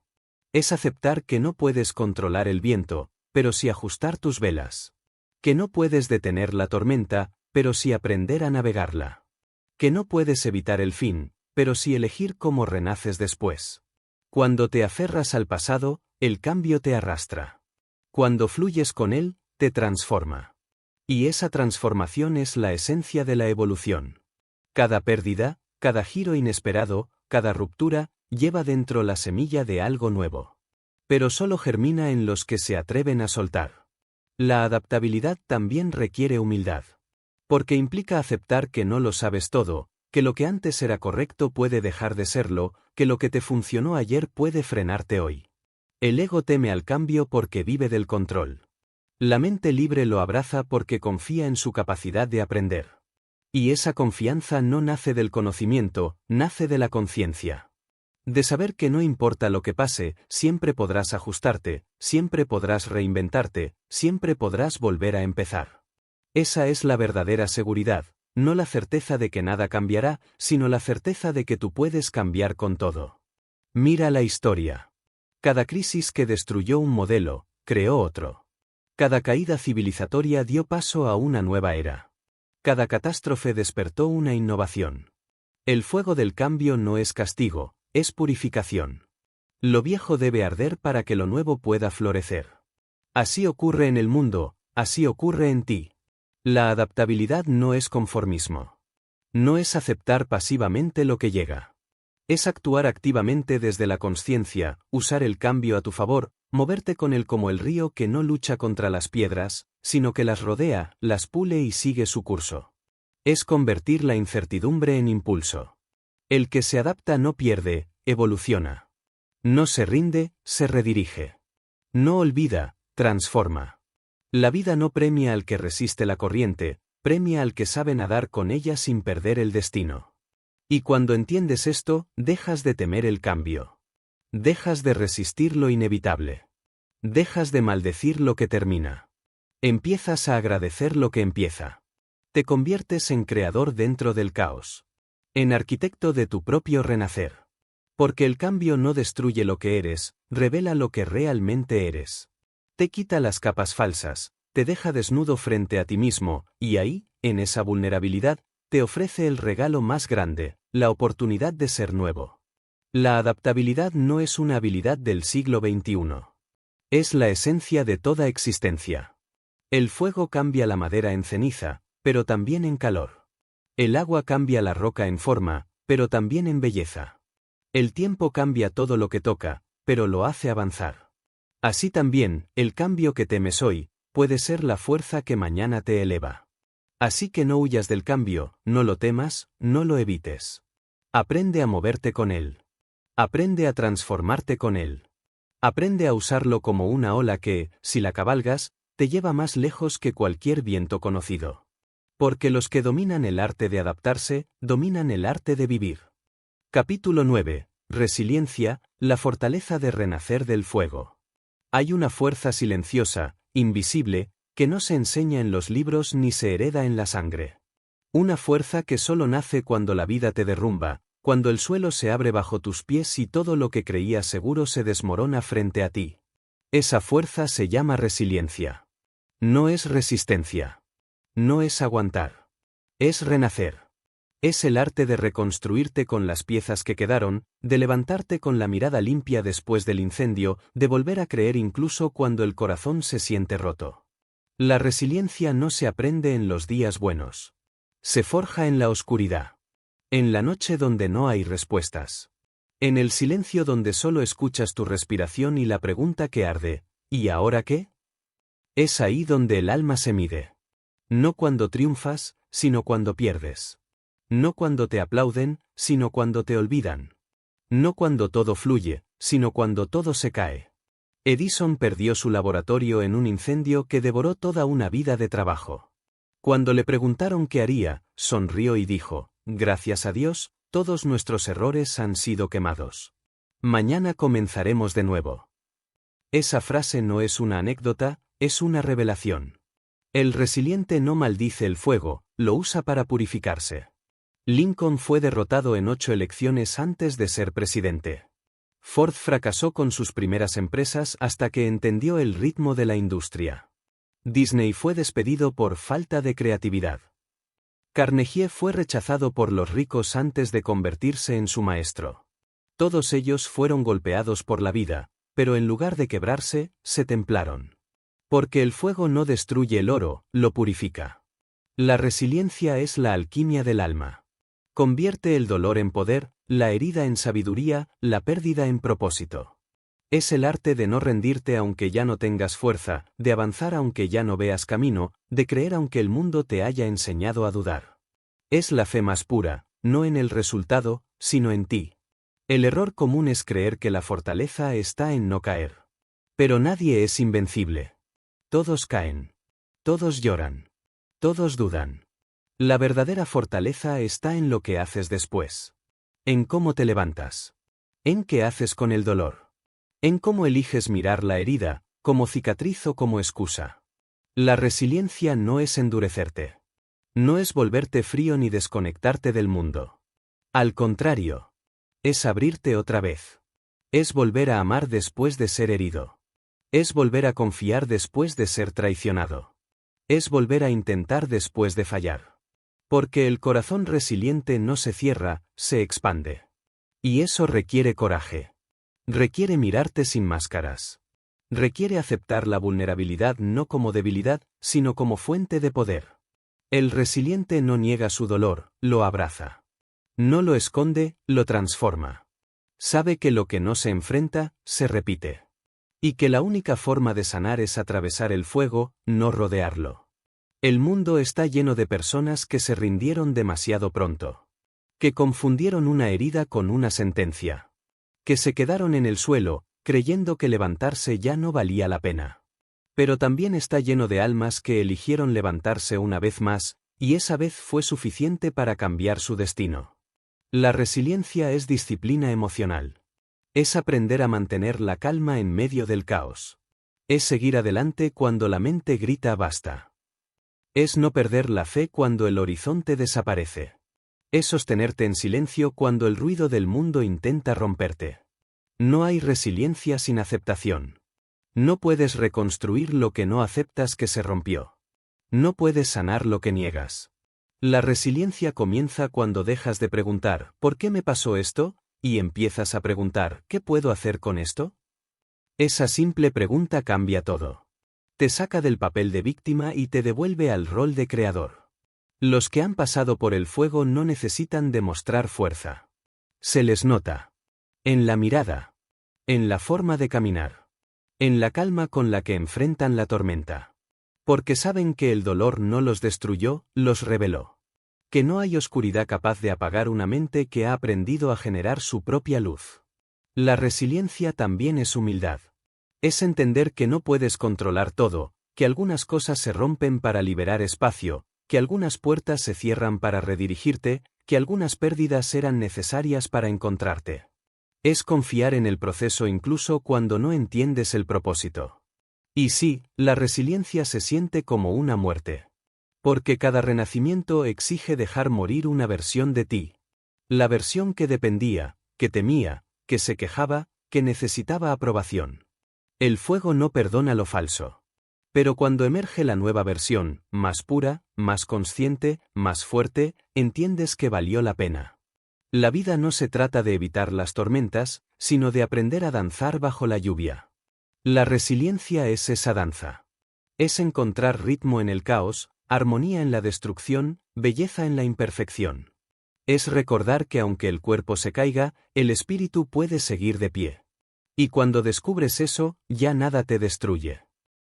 Es aceptar que no puedes controlar el viento, pero sí ajustar tus velas. Que no puedes detener la tormenta, pero sí aprender a navegarla. Que no puedes evitar el fin, pero sí elegir cómo renaces después. Cuando te aferras al pasado, el cambio te arrastra. Cuando fluyes con él, te transforma. Y esa transformación es la esencia de la evolución. Cada pérdida, cada giro inesperado, cada ruptura, lleva dentro la semilla de algo nuevo. Pero solo germina en los que se atreven a soltar. La adaptabilidad también requiere humildad. Porque implica aceptar que no lo sabes todo, que lo que antes era correcto puede dejar de serlo, que lo que te funcionó ayer puede frenarte hoy. El ego teme al cambio porque vive del control. La mente libre lo abraza porque confía en su capacidad de aprender. Y esa confianza no nace del conocimiento, nace de la conciencia. De saber que no importa lo que pase, siempre podrás ajustarte, siempre podrás reinventarte, siempre podrás volver a empezar. Esa es la verdadera seguridad, no la certeza de que nada cambiará, sino la certeza de que tú puedes cambiar con todo. Mira la historia. Cada crisis que destruyó un modelo, creó otro. Cada caída civilizatoria dio paso a una nueva era. Cada catástrofe despertó una innovación. El fuego del cambio no es castigo, es purificación. Lo viejo debe arder para que lo nuevo pueda florecer. Así ocurre en el mundo, así ocurre en ti. La adaptabilidad no es conformismo. No es aceptar pasivamente lo que llega. Es actuar activamente desde la consciencia, usar el cambio a tu favor, moverte con él como el río que no lucha contra las piedras, sino que las rodea, las pule y sigue su curso. Es convertir la incertidumbre en impulso. El que se adapta no pierde, evoluciona. No se rinde, se redirige. No olvida, transforma. La vida no premia al que resiste la corriente, premia al que sabe nadar con ella sin perder el destino. Y cuando entiendes esto, dejas de temer el cambio. Dejas de resistir lo inevitable. Dejas de maldecir lo que termina. Empiezas a agradecer lo que empieza. Te conviertes en creador dentro del caos. En arquitecto de tu propio renacer. Porque el cambio no destruye lo que eres, revela lo que realmente eres. Te quita las capas falsas, te deja desnudo frente a ti mismo, y ahí, en esa vulnerabilidad, te ofrece el regalo más grande, la oportunidad de ser nuevo. La adaptabilidad no es una habilidad del siglo XXI. Es la esencia de toda existencia. El fuego cambia la madera en ceniza, pero también en calor. El agua cambia la roca en forma, pero también en belleza. El tiempo cambia todo lo que toca, pero lo hace avanzar. Así también, el cambio que temes hoy, puede ser la fuerza que mañana te eleva. Así que no huyas del cambio, no lo temas, no lo evites. Aprende a moverte con él. Aprende a transformarte con él. Aprende a usarlo como una ola que, si la cabalgas, te lleva más lejos que cualquier viento conocido. Porque los que dominan el arte de adaptarse, dominan el arte de vivir. Capítulo 9. Resiliencia, la fortaleza de renacer del fuego. Hay una fuerza silenciosa, invisible, que no se enseña en los libros ni se hereda en la sangre. Una fuerza que solo nace cuando la vida te derrumba, cuando el suelo se abre bajo tus pies y todo lo que creías seguro se desmorona frente a ti. Esa fuerza se llama resiliencia. No es resistencia. No es aguantar. Es renacer. Es el arte de reconstruirte con las piezas que quedaron, de levantarte con la mirada limpia después del incendio, de volver a creer incluso cuando el corazón se siente roto. La resiliencia no se aprende en los días buenos. Se forja en la oscuridad. En la noche donde no hay respuestas. En el silencio donde solo escuchas tu respiración y la pregunta que arde, ¿y ahora qué? Es ahí donde el alma se mide. No cuando triunfas, sino cuando pierdes. No cuando te aplauden, sino cuando te olvidan. No cuando todo fluye, sino cuando todo se cae. Edison perdió su laboratorio en un incendio que devoró toda una vida de trabajo. Cuando le preguntaron qué haría, sonrió y dijo, gracias a Dios, todos nuestros errores han sido quemados. Mañana comenzaremos de nuevo. Esa frase no es una anécdota, es una revelación. El resiliente no maldice el fuego, lo usa para purificarse. Lincoln fue derrotado en 8 elecciones antes de ser presidente. Ford fracasó con sus primeras empresas hasta que entendió el ritmo de la industria. Disney fue despedido por falta de creatividad. Carnegie fue rechazado por los ricos antes de convertirse en su maestro. Todos ellos fueron golpeados por la vida, pero en lugar de quebrarse, se templaron. Porque el fuego no destruye el oro, lo purifica. La resiliencia es la alquimia del alma. Convierte el dolor en poder, la herida en sabiduría, la pérdida en propósito. Es el arte de no rendirte aunque ya no tengas fuerza, de avanzar aunque ya no veas camino, de creer aunque el mundo te haya enseñado a dudar. Es la fe más pura, no en el resultado, sino en ti. El error común es creer que la fortaleza está en no caer. Pero nadie es invencible. Todos caen. Todos lloran. Todos dudan. La verdadera fortaleza está en lo que haces después. En cómo te levantas. En qué haces con el dolor. En cómo eliges mirar la herida, como cicatriz o como excusa. La resiliencia no es endurecerte. No es volverte frío ni desconectarte del mundo. Al contrario. Es abrirte otra vez. Es volver a amar después de ser herido. Es volver a confiar después de ser traicionado. Es volver a intentar después de fallar. Porque el corazón resiliente no se cierra, se expande. Y eso requiere coraje. Requiere mirarte sin máscaras. Requiere aceptar la vulnerabilidad no como debilidad, sino como fuente de poder. El resiliente no niega su dolor, lo abraza. No lo esconde, lo transforma. Sabe que lo que no se enfrenta, se repite. Y que la única forma de sanar es atravesar el fuego, no rodearlo. El mundo está lleno de personas que se rindieron demasiado pronto. Que confundieron una herida con una sentencia. Que se quedaron en el suelo, creyendo que levantarse ya no valía la pena. Pero también está lleno de almas que eligieron levantarse una vez más, y esa vez fue suficiente para cambiar su destino. La resiliencia es disciplina emocional. Es aprender a mantener la calma en medio del caos. Es seguir adelante cuando la mente grita basta. Es no perder la fe cuando el horizonte desaparece. Es sostenerte en silencio cuando el ruido del mundo intenta romperte. No hay resiliencia sin aceptación. No puedes reconstruir lo que no aceptas que se rompió. No puedes sanar lo que niegas. La resiliencia comienza cuando dejas de preguntar ¿por qué me pasó esto? Y empiezas a preguntar ¿qué puedo hacer con esto? Esa simple pregunta cambia todo. Te saca del papel de víctima y te devuelve al rol de creador. Los que han pasado por el fuego no necesitan demostrar fuerza. Se les nota. En la mirada. En la forma de caminar. En la calma con la que enfrentan la tormenta. Porque saben que el dolor no los destruyó, los reveló. Que no hay oscuridad capaz de apagar una mente que ha aprendido a generar su propia luz. La resiliencia también es humildad. Es entender que no puedes controlar todo, que algunas cosas se rompen para liberar espacio, que algunas puertas se cierran para redirigirte, que algunas pérdidas eran necesarias para encontrarte. Es confiar en el proceso incluso cuando no entiendes el propósito. Y sí, la resiliencia se siente como una muerte. Porque cada renacimiento exige dejar morir una versión de ti. La versión que dependía, que temía, que se quejaba, que necesitaba aprobación. El fuego no perdona lo falso. Pero cuando emerge la nueva versión, más pura, más consciente, más fuerte, entiendes que valió la pena. La vida no se trata de evitar las tormentas, sino de aprender a danzar bajo la lluvia. La resiliencia es esa danza. Es encontrar ritmo en el caos, armonía en la destrucción, belleza en la imperfección. Es recordar que aunque el cuerpo se caiga, el espíritu puede seguir de pie. Y cuando descubres eso, ya nada te destruye.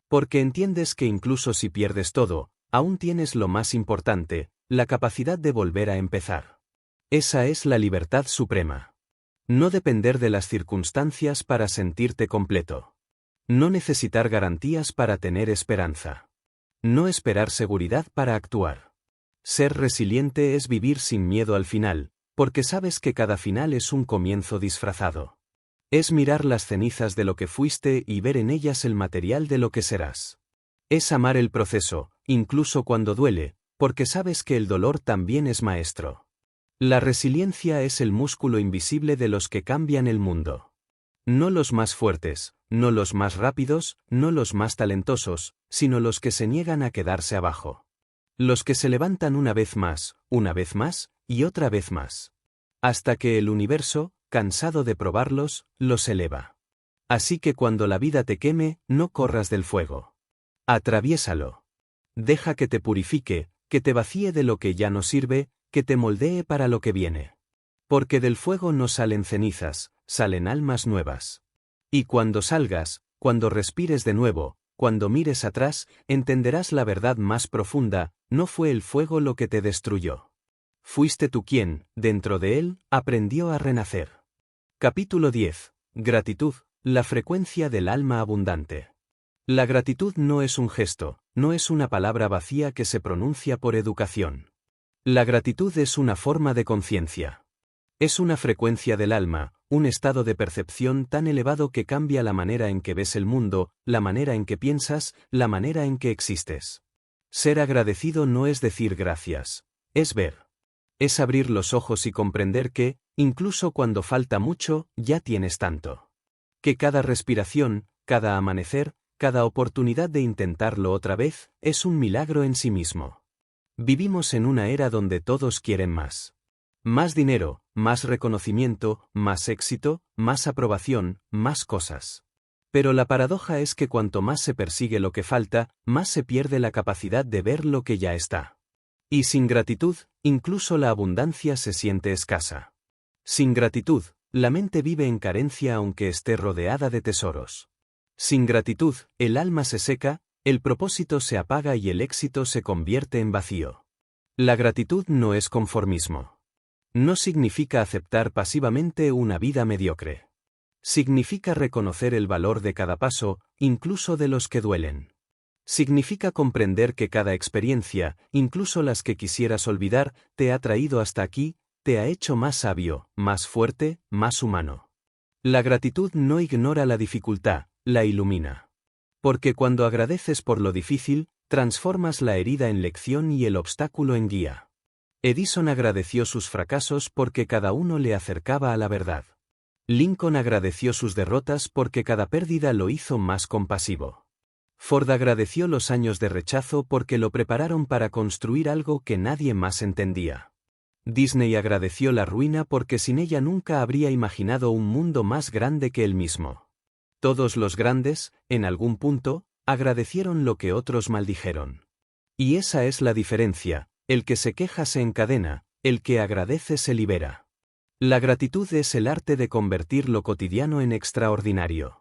Porque entiendes que incluso si pierdes todo, aún tienes lo más importante, la capacidad de volver a empezar. Esa es la libertad suprema. No depender de las circunstancias para sentirte completo. No necesitar garantías para tener esperanza. No esperar seguridad para actuar. Ser resiliente es vivir sin miedo al final, porque sabes que cada final es un comienzo disfrazado. Es mirar las cenizas de lo que fuiste y ver en ellas el material de lo que serás. Es amar el proceso, incluso cuando duele, porque sabes que el dolor también es maestro. La resiliencia es el músculo invisible de los que cambian el mundo. No los más fuertes, no los más rápidos, no los más talentosos, sino los que se niegan a quedarse abajo. Los que se levantan una vez más y otra vez más. Hasta que el universo, cansado de probarlos, los eleva. Así que cuando la vida te queme, no corras del fuego. Atraviésalo. Deja que te purifique, que te vacíe de lo que ya no sirve, que te moldee para lo que viene. Porque del fuego no salen cenizas, salen almas nuevas. Y cuando salgas, cuando respires de nuevo, cuando mires atrás, entenderás la verdad más profunda, no fue el fuego lo que te destruyó. Fuiste tú quien, dentro de él, aprendió a renacer. Capítulo 10. Gratitud, la frecuencia del alma abundante. La gratitud no es un gesto, no es una palabra vacía que se pronuncia por educación. La gratitud es una forma de conciencia. Es una frecuencia del alma, un estado de percepción tan elevado que cambia la manera en que ves el mundo, la manera en que piensas, la manera en que existes. Ser agradecido no es decir gracias, es ver. Es abrir los ojos y comprender que, incluso cuando falta mucho, ya tienes tanto. Que cada respiración, cada amanecer, cada oportunidad de intentarlo otra vez, es un milagro en sí mismo. Vivimos en una era donde todos quieren más. Más dinero, más reconocimiento, más éxito, más aprobación, más cosas. Pero la paradoja es que cuanto más se persigue lo que falta, más se pierde la capacidad de ver lo que ya está. Y sin gratitud, incluso la abundancia se siente escasa. Sin gratitud, la mente vive en carencia aunque esté rodeada de tesoros. Sin gratitud, el alma se seca, el propósito se apaga y el éxito se convierte en vacío. La gratitud no es conformismo. No significa aceptar pasivamente una vida mediocre. Significa reconocer el valor de cada paso, incluso de los que duelen. Significa comprender que cada experiencia, incluso las que quisieras olvidar, te ha traído hasta aquí, te ha hecho más sabio, más fuerte, más humano. La gratitud no ignora la dificultad, la ilumina. Porque cuando agradeces por lo difícil, transformas la herida en lección y el obstáculo en guía. Edison agradeció sus fracasos porque cada uno le acercaba a la verdad. Lincoln agradeció sus derrotas porque cada pérdida lo hizo más compasivo. Ford agradeció los años de rechazo porque lo prepararon para construir algo que nadie más entendía. Disney agradeció la ruina porque sin ella nunca habría imaginado un mundo más grande que él mismo. Todos los grandes, en algún punto, agradecieron lo que otros maldijeron. Y esa es la diferencia: el que se queja se encadena, el que agradece se libera. La gratitud es el arte de convertir lo cotidiano en extraordinario.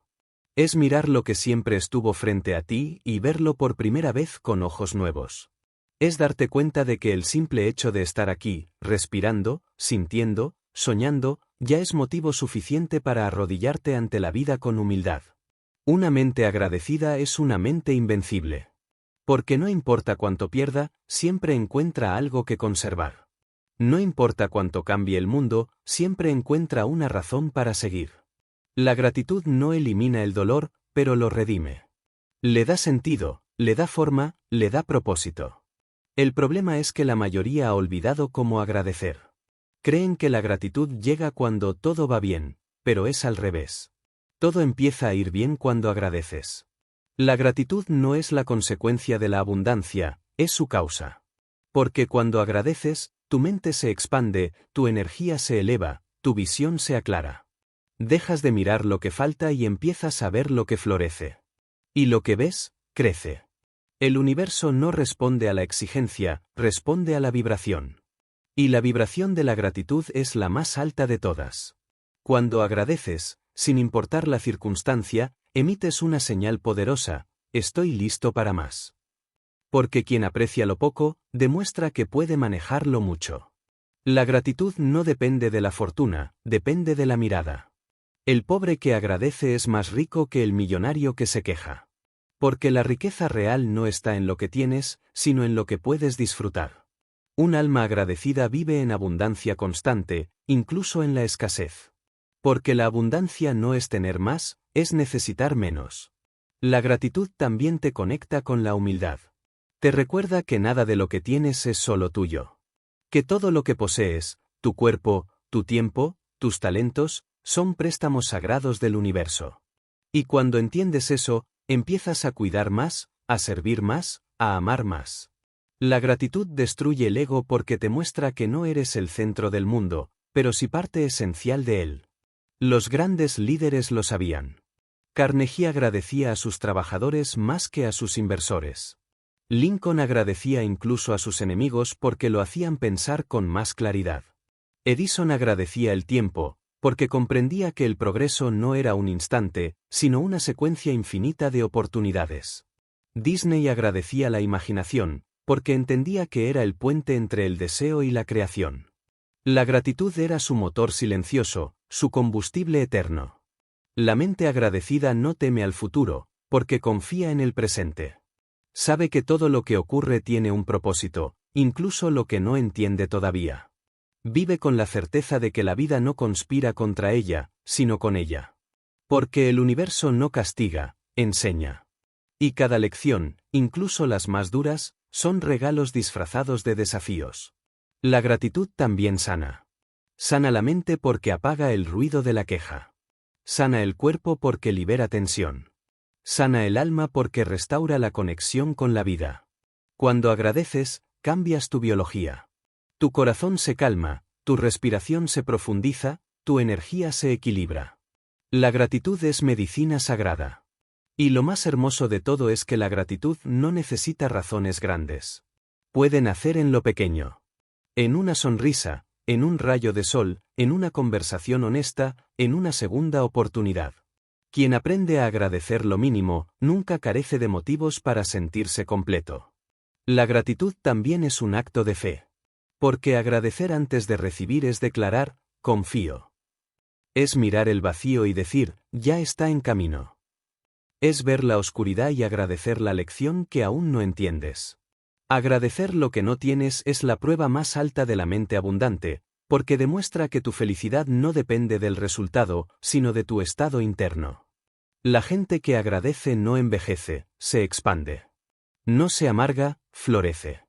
Es mirar lo que siempre estuvo frente a ti y verlo por primera vez con ojos nuevos. Es darte cuenta de que el simple hecho de estar aquí, respirando, sintiendo, soñando, ya es motivo suficiente para arrodillarte ante la vida con humildad. Una mente agradecida es una mente invencible. Porque no importa cuánto pierda, siempre encuentra algo que conservar. No importa cuánto cambie el mundo, siempre encuentra una razón para seguir. La gratitud no elimina el dolor, pero lo redime. Le da sentido, le da forma, le da propósito. El problema es que la mayoría ha olvidado cómo agradecer. Creen que la gratitud llega cuando todo va bien, pero es al revés. Todo empieza a ir bien cuando agradeces. La gratitud no es la consecuencia de la abundancia, es su causa. Porque cuando agradeces, tu mente se expande, tu energía se eleva, tu visión se aclara. Dejas de mirar lo que falta y empiezas a ver lo que florece. Y lo que ves, crece. El universo no responde a la exigencia, responde a la vibración. Y la vibración de la gratitud es la más alta de todas. Cuando agradeces, sin importar la circunstancia, emites una señal poderosa: estoy listo para más. Porque quien aprecia lo poco, demuestra que puede manejarlo mucho. La gratitud no depende de la fortuna, depende de la mirada. El pobre que agradece es más rico que el millonario que se queja. Porque la riqueza real no está en lo que tienes, sino en lo que puedes disfrutar. Un alma agradecida vive en abundancia constante, incluso en la escasez. Porque la abundancia no es tener más, es necesitar menos. La gratitud también te conecta con la humildad. Te recuerda que nada de lo que tienes es solo tuyo. Que todo lo que posees, tu cuerpo, tu tiempo, tus talentos, son préstamos sagrados del universo. Y cuando entiendes eso, empiezas a cuidar más, a servir más, a amar más. La gratitud destruye el ego porque te muestra que no eres el centro del mundo, pero sí parte esencial de él. Los grandes líderes lo sabían. Carnegie agradecía a sus trabajadores más que a sus inversores. Lincoln agradecía incluso a sus enemigos porque lo hacían pensar con más claridad. Edison agradecía el tiempo, porque comprendía que el progreso no era un instante, sino una secuencia infinita de oportunidades. Disney agradecía la imaginación, porque entendía que era el puente entre el deseo y la creación. La gratitud era su motor silencioso, su combustible eterno. La mente agradecida no teme al futuro, porque confía en el presente. Sabe que todo lo que ocurre tiene un propósito, incluso lo que no entiende todavía. Vive con la certeza de que la vida no conspira contra ella, sino con ella. Porque el universo no castiga, enseña. Y cada lección, incluso las más duras, son regalos disfrazados de desafíos. La gratitud también sana. Sana la mente porque apaga el ruido de la queja. Sana el cuerpo porque libera tensión. Sana el alma porque restaura la conexión con la vida. Cuando agradeces, cambias tu biología. Tu corazón se calma, tu respiración se profundiza, tu energía se equilibra. La gratitud es medicina sagrada. Y lo más hermoso de todo es que la gratitud no necesita razones grandes. Puede nacer en lo pequeño. En una sonrisa, en un rayo de sol, en una conversación honesta, en una segunda oportunidad. Quien aprende a agradecer lo mínimo, nunca carece de motivos para sentirse completo. La gratitud también es un acto de fe. Porque agradecer antes de recibir es declarar, confío. Es mirar el vacío y decir, ya está en camino. Es ver la oscuridad y agradecer la lección que aún no entiendes. Agradecer lo que no tienes es la prueba más alta de la mente abundante, porque demuestra que tu felicidad no depende del resultado, sino de tu estado interno. La gente que agradece no envejece, se expande. No se amarga, florece.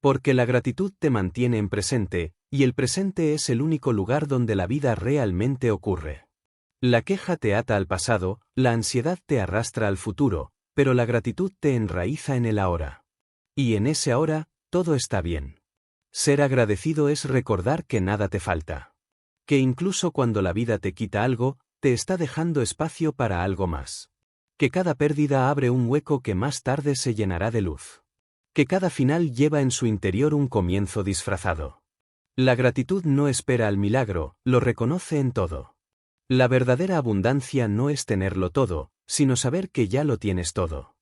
Porque la gratitud te mantiene en presente, y el presente es el único lugar donde la vida realmente ocurre. La queja te ata al pasado, la ansiedad te arrastra al futuro, pero la gratitud te enraiza en el ahora. Y en ese ahora, todo está bien. Ser agradecido es recordar que nada te falta. Que incluso cuando la vida te quita algo, te está dejando espacio para algo más. Que cada pérdida abre un hueco que más tarde se llenará de luz. Que cada final lleva en su interior un comienzo disfrazado. La gratitud no espera al milagro, lo reconoce en todo. La verdadera abundancia no es tenerlo todo, sino saber que ya lo tienes todo.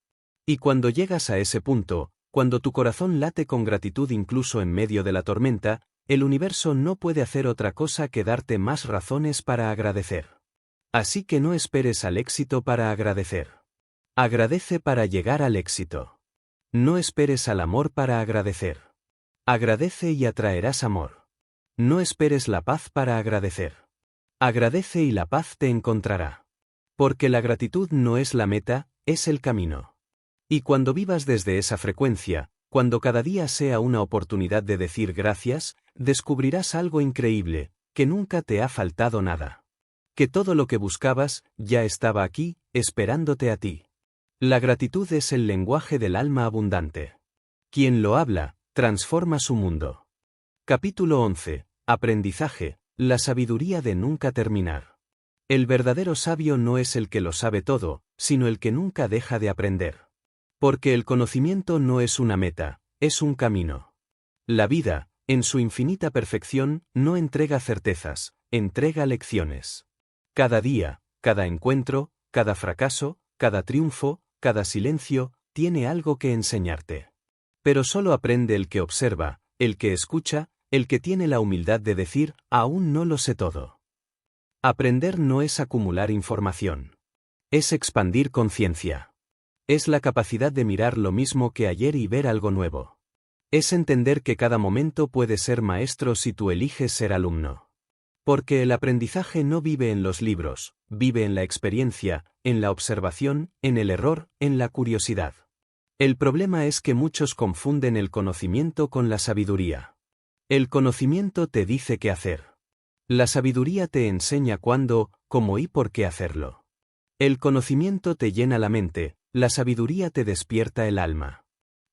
Y cuando llegas a ese punto, cuando tu corazón late con gratitud incluso en medio de la tormenta, el universo no puede hacer otra cosa que darte más razones para agradecer. Así que no esperes al éxito para agradecer. Agradece para llegar al éxito. No esperes al amor para agradecer. Agradece y atraerás amor. No esperes la paz para agradecer. Agradece y la paz te encontrará. Porque la gratitud no es la meta, es el camino. Y cuando vivas desde esa frecuencia, cuando cada día sea una oportunidad de decir gracias, descubrirás algo increíble, que nunca te ha faltado nada. Que todo lo que buscabas, ya estaba aquí, esperándote a ti. La gratitud es el lenguaje del alma abundante. Quien lo habla, transforma su mundo. Capítulo 11. Aprendizaje, la sabiduría de nunca terminar. El verdadero sabio no es el que lo sabe todo, sino el que nunca deja de aprender. Porque el conocimiento no es una meta, es un camino. La vida, en su infinita perfección, no entrega certezas, entrega lecciones. Cada día, cada encuentro, cada fracaso, cada triunfo, cada silencio, tiene algo que enseñarte. Pero solo aprende el que observa, el que escucha, el que tiene la humildad de decir, aún no lo sé todo. Aprender no es acumular información. Es expandir conciencia. Es la capacidad de mirar lo mismo que ayer y ver algo nuevo. Es entender que cada momento puede ser maestro si tú eliges ser alumno. Porque el aprendizaje no vive en los libros, vive en la experiencia, en la observación, en el error, en la curiosidad. El problema es que muchos confunden el conocimiento con la sabiduría. El conocimiento te dice qué hacer. La sabiduría te enseña cuándo, cómo y por qué hacerlo. El conocimiento te llena la mente, la sabiduría te despierta el alma.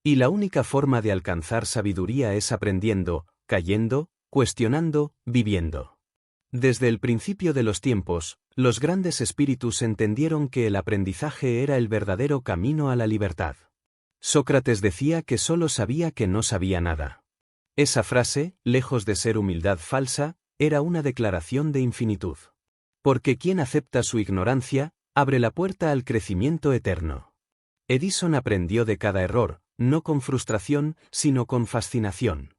Y la única forma de alcanzar sabiduría es aprendiendo, cayendo, cuestionando, viviendo. Desde el principio de los tiempos, los grandes espíritus entendieron que el aprendizaje era el verdadero camino a la libertad. Sócrates decía que solo sabía que no sabía nada. Esa frase, lejos de ser humildad falsa, era una declaración de infinitud. Porque quien acepta su ignorancia, abre la puerta al crecimiento eterno. Edison aprendió de cada error, no con frustración, sino con fascinación.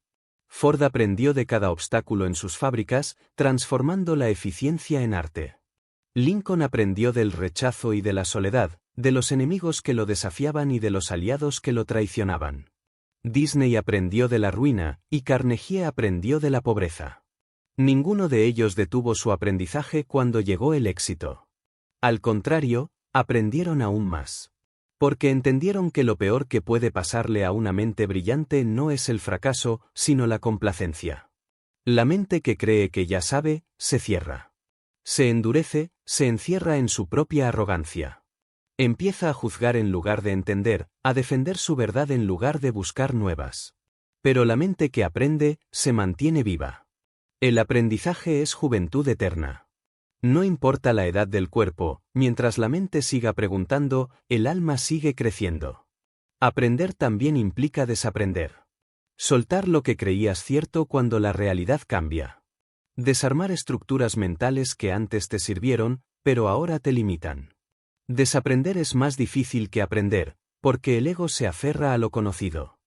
Ford aprendió de cada obstáculo en sus fábricas, transformando la eficiencia en arte. Lincoln aprendió del rechazo y de la soledad, de los enemigos que lo desafiaban y de los aliados que lo traicionaban. Disney aprendió de la ruina, y Carnegie aprendió de la pobreza. Ninguno de ellos detuvo su aprendizaje cuando llegó el éxito. Al contrario, aprendieron aún más. Porque entendieron que lo peor que puede pasarle a una mente brillante no es el fracaso, sino la complacencia. La mente que cree que ya sabe, se cierra. Se endurece, se encierra en su propia arrogancia. Empieza a juzgar en lugar de entender, a defender su verdad en lugar de buscar nuevas. Pero la mente que aprende, se mantiene viva. El aprendizaje es juventud eterna. No importa la edad del cuerpo, mientras la mente siga preguntando, el alma sigue creciendo. Aprender también implica desaprender. Soltar lo que creías cierto cuando la realidad cambia. Desarmar estructuras mentales que antes te sirvieron, pero ahora te limitan. Desaprender es más difícil que aprender, porque el ego se aferra a lo conocido.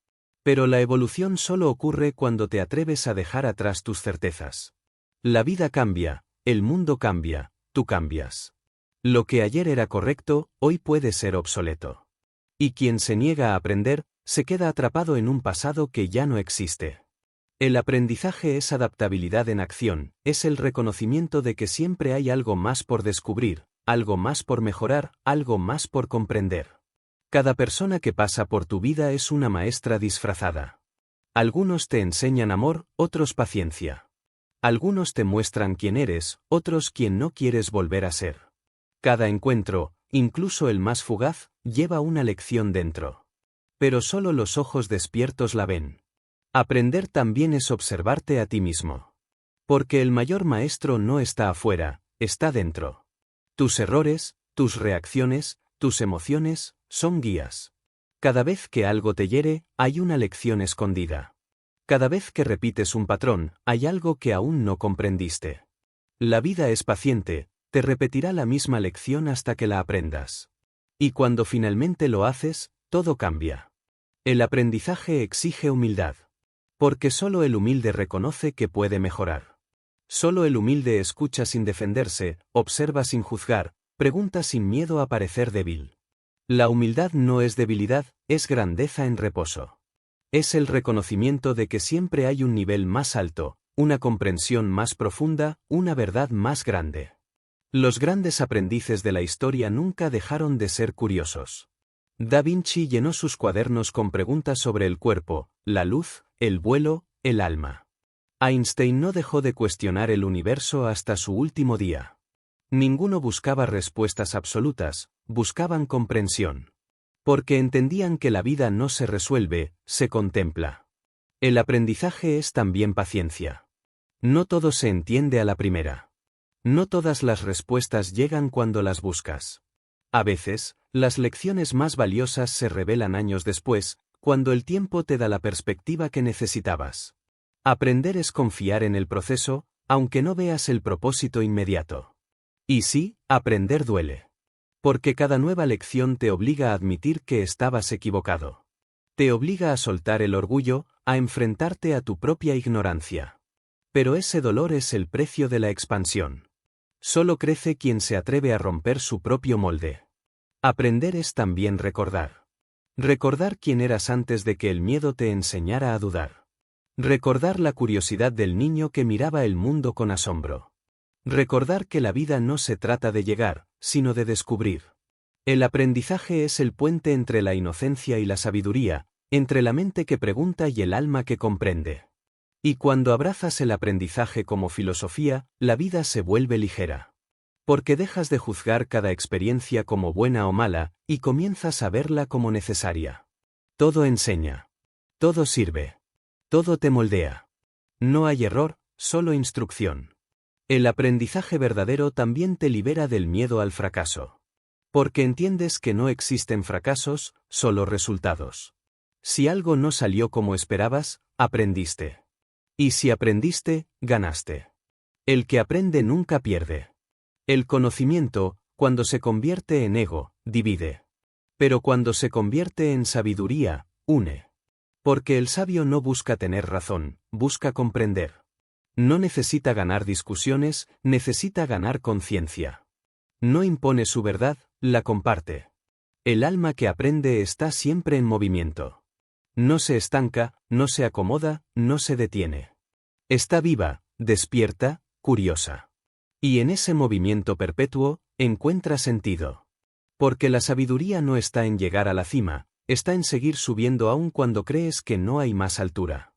Pero la evolución solo ocurre cuando te atreves a dejar atrás tus certezas. La vida cambia, el mundo cambia, tú cambias. Lo que ayer era correcto, hoy puede ser obsoleto. Y quien se niega a aprender, se queda atrapado en un pasado que ya no existe. El aprendizaje es adaptabilidad en acción, es el reconocimiento de que siempre hay algo más por descubrir, algo más por mejorar, algo más por comprender. Cada persona que pasa por tu vida es una maestra disfrazada. Algunos te enseñan amor, otros paciencia. Algunos te muestran quién eres, otros quién no quieres volver a ser. Cada encuentro, incluso el más fugaz, lleva una lección dentro. Pero solo los ojos despiertos la ven. Aprender también es observarte a ti mismo. Porque el mayor maestro no está afuera, está dentro. Tus errores, tus reacciones, tus emociones, son guías. Cada vez que algo te hiere, hay una lección escondida. Cada vez que repites un patrón, hay algo que aún no comprendiste. La vida es paciente, te repetirá la misma lección hasta que la aprendas. Y cuando finalmente lo haces, todo cambia. El aprendizaje exige humildad. Porque solo el humilde reconoce que puede mejorar. Solo el humilde escucha sin defenderse, observa sin juzgar, pregunta sin miedo a parecer débil. La humildad no es debilidad, es grandeza en reposo. Es el reconocimiento de que siempre hay un nivel más alto, una comprensión más profunda, una verdad más grande. Los grandes aprendices de la historia nunca dejaron de ser curiosos. Da Vinci llenó sus cuadernos con preguntas sobre el cuerpo, la luz, el vuelo, el alma. Einstein no dejó de cuestionar el universo hasta su último día. Ninguno buscaba respuestas absolutas, buscaban comprensión. Porque entendían que la vida no se resuelve, se contempla. El aprendizaje es también paciencia. No todo se entiende a la primera. No todas las respuestas llegan cuando las buscas. A veces, las lecciones más valiosas se revelan años después, cuando el tiempo te da la perspectiva que necesitabas. Aprender es confiar en el proceso, aunque no veas el propósito inmediato. Y sí, aprender duele. Porque cada nueva lección te obliga a admitir que estabas equivocado. Te obliga a soltar el orgullo, a enfrentarte a tu propia ignorancia. Pero ese dolor es el precio de la expansión. Solo crece quien se atreve a romper su propio molde. Aprender es también recordar. Recordar quién eras antes de que el miedo te enseñara a dudar. Recordar la curiosidad del niño que miraba el mundo con asombro. Recordar que la vida no se trata de llegar, sino de descubrir. El aprendizaje es el puente entre la inocencia y la sabiduría, entre la mente que pregunta y el alma que comprende. Y cuando abrazas el aprendizaje como filosofía, la vida se vuelve ligera. Porque dejas de juzgar cada experiencia como buena o mala, y comienzas a verla como necesaria. Todo enseña. Todo sirve. Todo te moldea. No hay error, solo instrucción. El aprendizaje verdadero también te libera del miedo al fracaso. Porque entiendes que no existen fracasos, solo resultados. Si algo no salió como esperabas, aprendiste. Y si aprendiste, ganaste. El que aprende nunca pierde. El conocimiento, cuando se convierte en ego, divide. Pero cuando se convierte en sabiduría, une. Porque el sabio no busca tener razón, busca comprender. No necesita ganar discusiones, necesita ganar conciencia. No impone su verdad, la comparte. El alma que aprende está siempre en movimiento. No se estanca, no se acomoda, no se detiene. Está viva, despierta, curiosa. Y en ese movimiento perpetuo, encuentra sentido. Porque la sabiduría no está en llegar a la cima, está en seguir subiendo aun cuando crees que no hay más altura.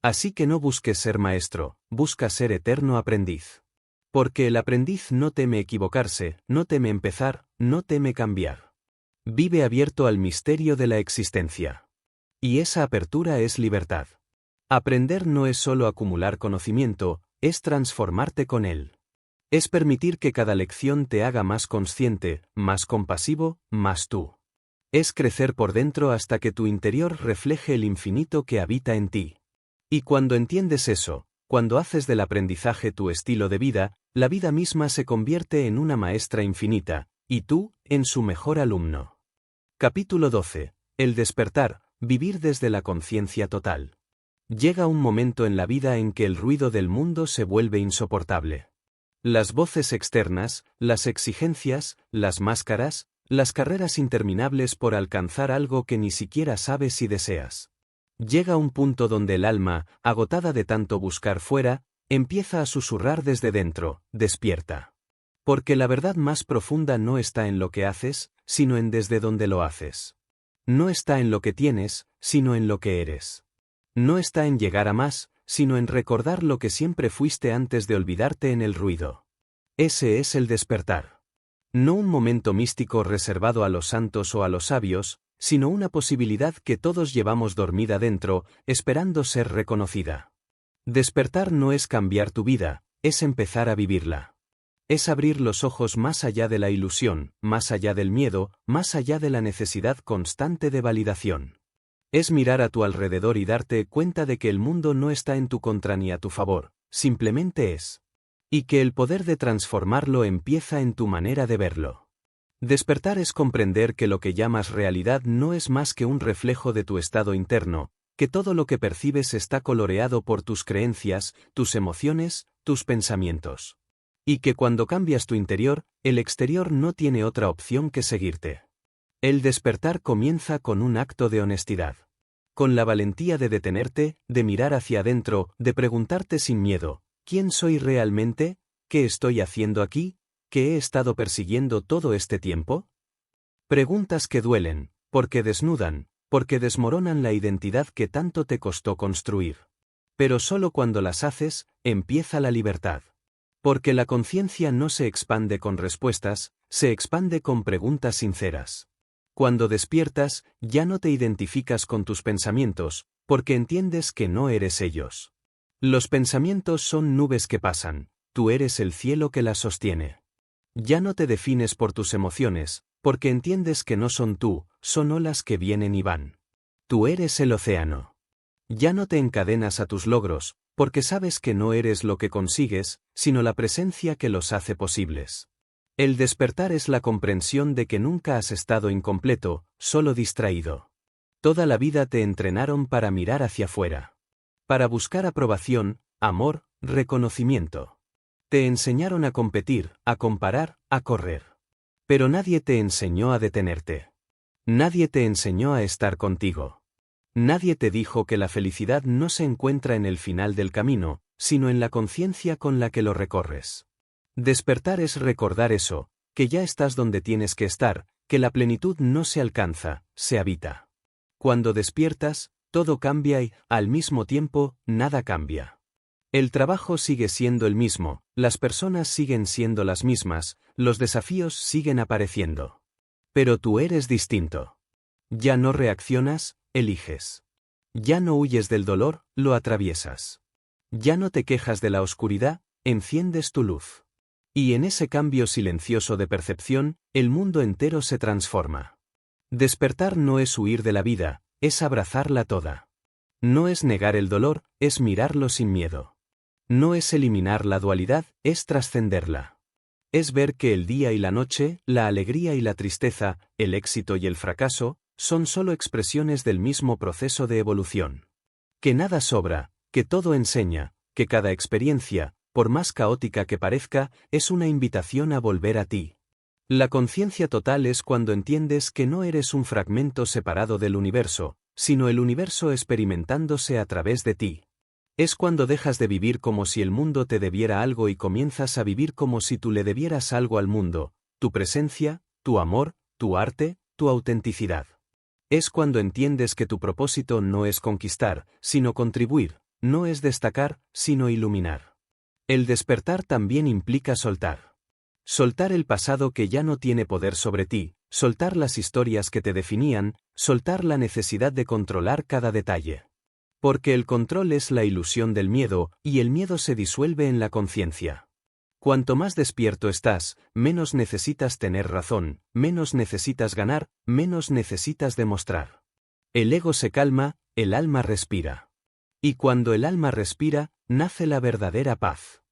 Así que no busques ser maestro, busca ser eterno aprendiz. Porque el aprendiz no teme equivocarse, no teme empezar, no teme cambiar. Vive abierto al misterio de la existencia. Y esa apertura es libertad. Aprender no es solo acumular conocimiento, es transformarte con él. Es permitir que cada lección te haga más consciente, más compasivo, más tú. Es crecer por dentro hasta que tu interior refleje el infinito que habita en ti. Y cuando entiendes eso, cuando haces del aprendizaje tu estilo de vida, la vida misma se convierte en una maestra infinita, y tú, en su mejor alumno. Capítulo 12. El despertar, vivir desde la conciencia total. Llega un momento en la vida en que el ruido del mundo se vuelve insoportable. Las voces externas, las exigencias, las máscaras, las carreras interminables por alcanzar algo que ni siquiera sabes si deseas. Llega un punto donde el alma, agotada de tanto buscar fuera, empieza a susurrar desde dentro: despierta. Porque la verdad más profunda no está en lo que haces, sino en desde dónde lo haces. No está en lo que tienes, sino en lo que eres. No está en llegar a más, sino en recordar lo que siempre fuiste antes de olvidarte en el ruido. Ese es el despertar. No un momento místico reservado a los santos o a los sabios, sino una posibilidad que todos llevamos dormida dentro, esperando ser reconocida. Despertar no es cambiar tu vida, es empezar a vivirla. Es abrir los ojos más allá de la ilusión, más allá del miedo, más allá de la necesidad constante de validación. Es mirar a tu alrededor y darte cuenta de que el mundo no está en tu contra ni a tu favor, simplemente es. Y que el poder de transformarlo empieza en tu manera de verlo. Despertar es comprender que lo que llamas realidad no es más que un reflejo de tu estado interno, que todo lo que percibes está coloreado por tus creencias, tus emociones, tus pensamientos. Y que cuando cambias tu interior, el exterior no tiene otra opción que seguirte. El despertar comienza con un acto de honestidad. Con la valentía de detenerte, de mirar hacia adentro, de preguntarte sin miedo: ¿quién soy realmente? ¿Qué estoy haciendo aquí? ¿Qué he estado persiguiendo todo este tiempo? Preguntas que duelen, porque desnudan, porque desmoronan la identidad que tanto te costó construir. Pero solo cuando las haces, empieza la libertad. Porque la conciencia no se expande con respuestas, se expande con preguntas sinceras. Cuando despiertas, ya no te identificas con tus pensamientos, porque entiendes que no eres ellos. Los pensamientos son nubes que pasan, tú eres el cielo que las sostiene. Ya no te defines por tus emociones, porque entiendes que no son tú, son olas que vienen y van. Tú eres el océano. Ya no te encadenas a tus logros, porque sabes que no eres lo que consigues, sino la presencia que los hace posibles. El despertar es la comprensión de que nunca has estado incompleto, solo distraído. Toda la vida te entrenaron para mirar hacia afuera. Para buscar aprobación, amor, reconocimiento. Te enseñaron a competir, a comparar, a correr. Pero nadie te enseñó a detenerte. Nadie te enseñó a estar contigo. Nadie te dijo que la felicidad no se encuentra en el final del camino, sino en la conciencia con la que lo recorres. Despertar es recordar eso, que ya estás donde tienes que estar, que la plenitud no se alcanza, se habita. Cuando despiertas, todo cambia y, al mismo tiempo, nada cambia. El trabajo sigue siendo el mismo, las personas siguen siendo las mismas, los desafíos siguen apareciendo. Pero tú eres distinto. Ya no reaccionas, eliges. Ya no huyes del dolor, lo atraviesas. Ya no te quejas de la oscuridad, enciendes tu luz. Y en ese cambio silencioso de percepción, el mundo entero se transforma. Despertar no es huir de la vida, es abrazarla toda. No es negar el dolor, es mirarlo sin miedo. No es eliminar la dualidad, es trascenderla. Es ver que el día y la noche, la alegría y la tristeza, el éxito y el fracaso, son solo expresiones del mismo proceso de evolución. Que nada sobra, que todo enseña, que cada experiencia, por más caótica que parezca, es una invitación a volver a ti. La conciencia total es cuando entiendes que no eres un fragmento separado del universo, sino el universo experimentándose a través de ti. Es cuando dejas de vivir como si el mundo te debiera algo y comienzas a vivir como si tú le debieras algo al mundo, tu presencia, tu amor, tu arte, tu autenticidad. Es cuando entiendes que tu propósito no es conquistar, sino contribuir, no es destacar, sino iluminar. El despertar también implica soltar. Soltar el pasado que ya no tiene poder sobre ti, soltar las historias que te definían, soltar la necesidad de controlar cada detalle. Porque el control es la ilusión del miedo, y el miedo se disuelve en la conciencia. Cuanto más despierto estás, menos necesitas tener razón, menos necesitas ganar, menos necesitas demostrar. El ego se calma, el alma respira. Y cuando el alma respira, nace la verdadera paz.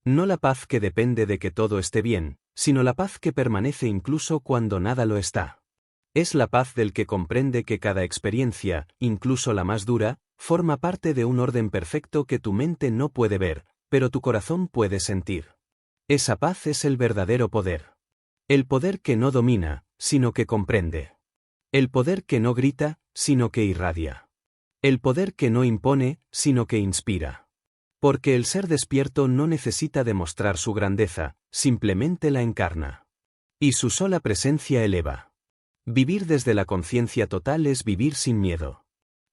No la paz que depende de que todo esté bien, sino la paz que permanece incluso cuando nada lo está. Es la paz del que comprende que cada experiencia, incluso la más dura, forma parte de un orden perfecto que tu mente no puede ver, pero tu corazón puede sentir. Esa paz es el verdadero poder. El poder que no domina, sino que comprende. El poder que no grita, sino que irradia. El poder que no impone, sino que inspira. Porque el ser despierto no necesita demostrar su grandeza, simplemente la encarna. Y su sola presencia eleva. Vivir desde la conciencia total es vivir sin miedo.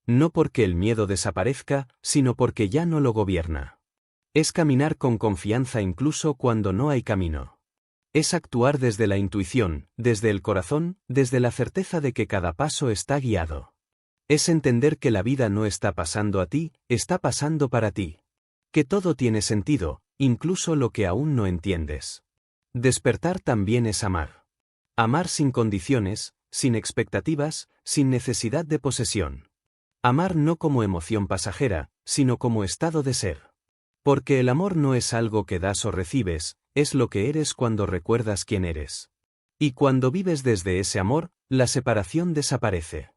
No porque el miedo desaparezca, sino porque ya no lo gobierna. Es caminar con confianza incluso cuando no hay camino. Es actuar desde la intuición, desde el corazón, desde la certeza de que cada paso está guiado. Es entender que la vida no está pasando a ti, está pasando para ti. Que todo tiene sentido, incluso lo que aún no entiendes. Despertar también es amar. Amar sin condiciones, sin expectativas, sin necesidad de posesión. Amar no como emoción pasajera, sino como estado de ser. Porque el amor no es algo que das o recibes, es lo que eres cuando recuerdas quién eres. Y cuando vives desde ese amor, la separación desaparece.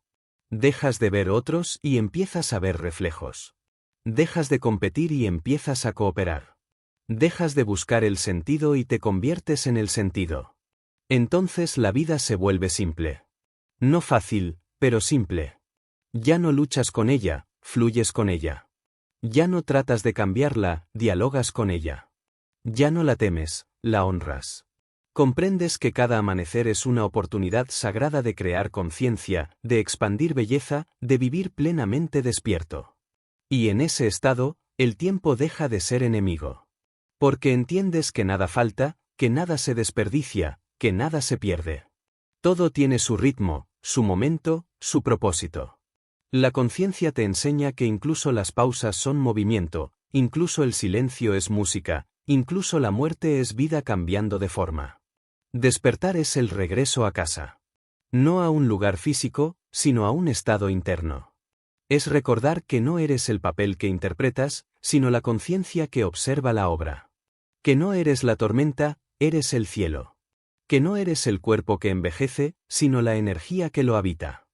Dejas de ver otros y empiezas a ver reflejos. Dejas de competir y empiezas a cooperar. Dejas de buscar el sentido y te conviertes en el sentido. Entonces la vida se vuelve simple. No fácil, pero simple. Ya no luchas con ella, fluyes con ella. Ya no tratas de cambiarla, dialogas con ella. Ya no la temes, la honras. Comprendes que cada amanecer es una oportunidad sagrada de crear conciencia, de expandir belleza, de vivir plenamente despierto. Y en ese estado, el tiempo deja de ser enemigo. Porque entiendes que nada falta, que nada se desperdicia, que nada se pierde. Todo tiene su ritmo, su momento, su propósito. La conciencia te enseña que incluso las pausas son movimiento, incluso el silencio es música, incluso la muerte es vida cambiando de forma. Despertar es el regreso a casa. No a un lugar físico, sino a un estado interno. Es recordar que no eres el papel que interpretas, sino la conciencia que observa la obra. Que no eres la tormenta, eres el cielo. Que no eres el cuerpo que envejece, sino la energía que lo habita.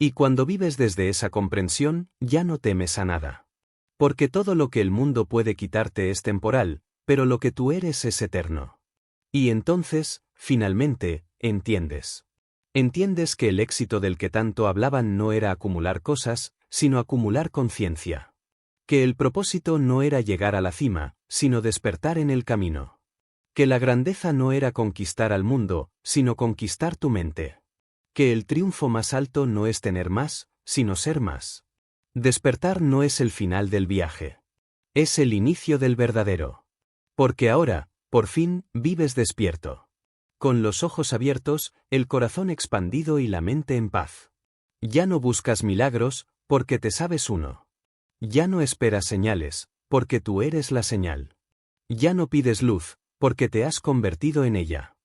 Y cuando vives desde esa comprensión, ya no temes a nada. Porque todo lo que el mundo puede quitarte es temporal, pero lo que tú eres es eterno. Y entonces, finalmente, entiendes. Entiendes que el éxito del que tanto hablaban no era acumular cosas, sino acumular conciencia. Que el propósito no era llegar a la cima, sino despertar en el camino. Que la grandeza no era conquistar al mundo, sino conquistar tu mente. Que el triunfo más alto no es tener más, sino ser más. Despertar no es el final del viaje. Es el inicio del verdadero. Porque ahora, por fin, vives despierto. Con los ojos abiertos, el corazón expandido y la mente en paz. Ya no buscas milagros, porque te sabes uno. Ya no esperas señales, porque tú eres la señal. Ya no pides luz, porque te has convertido en ella.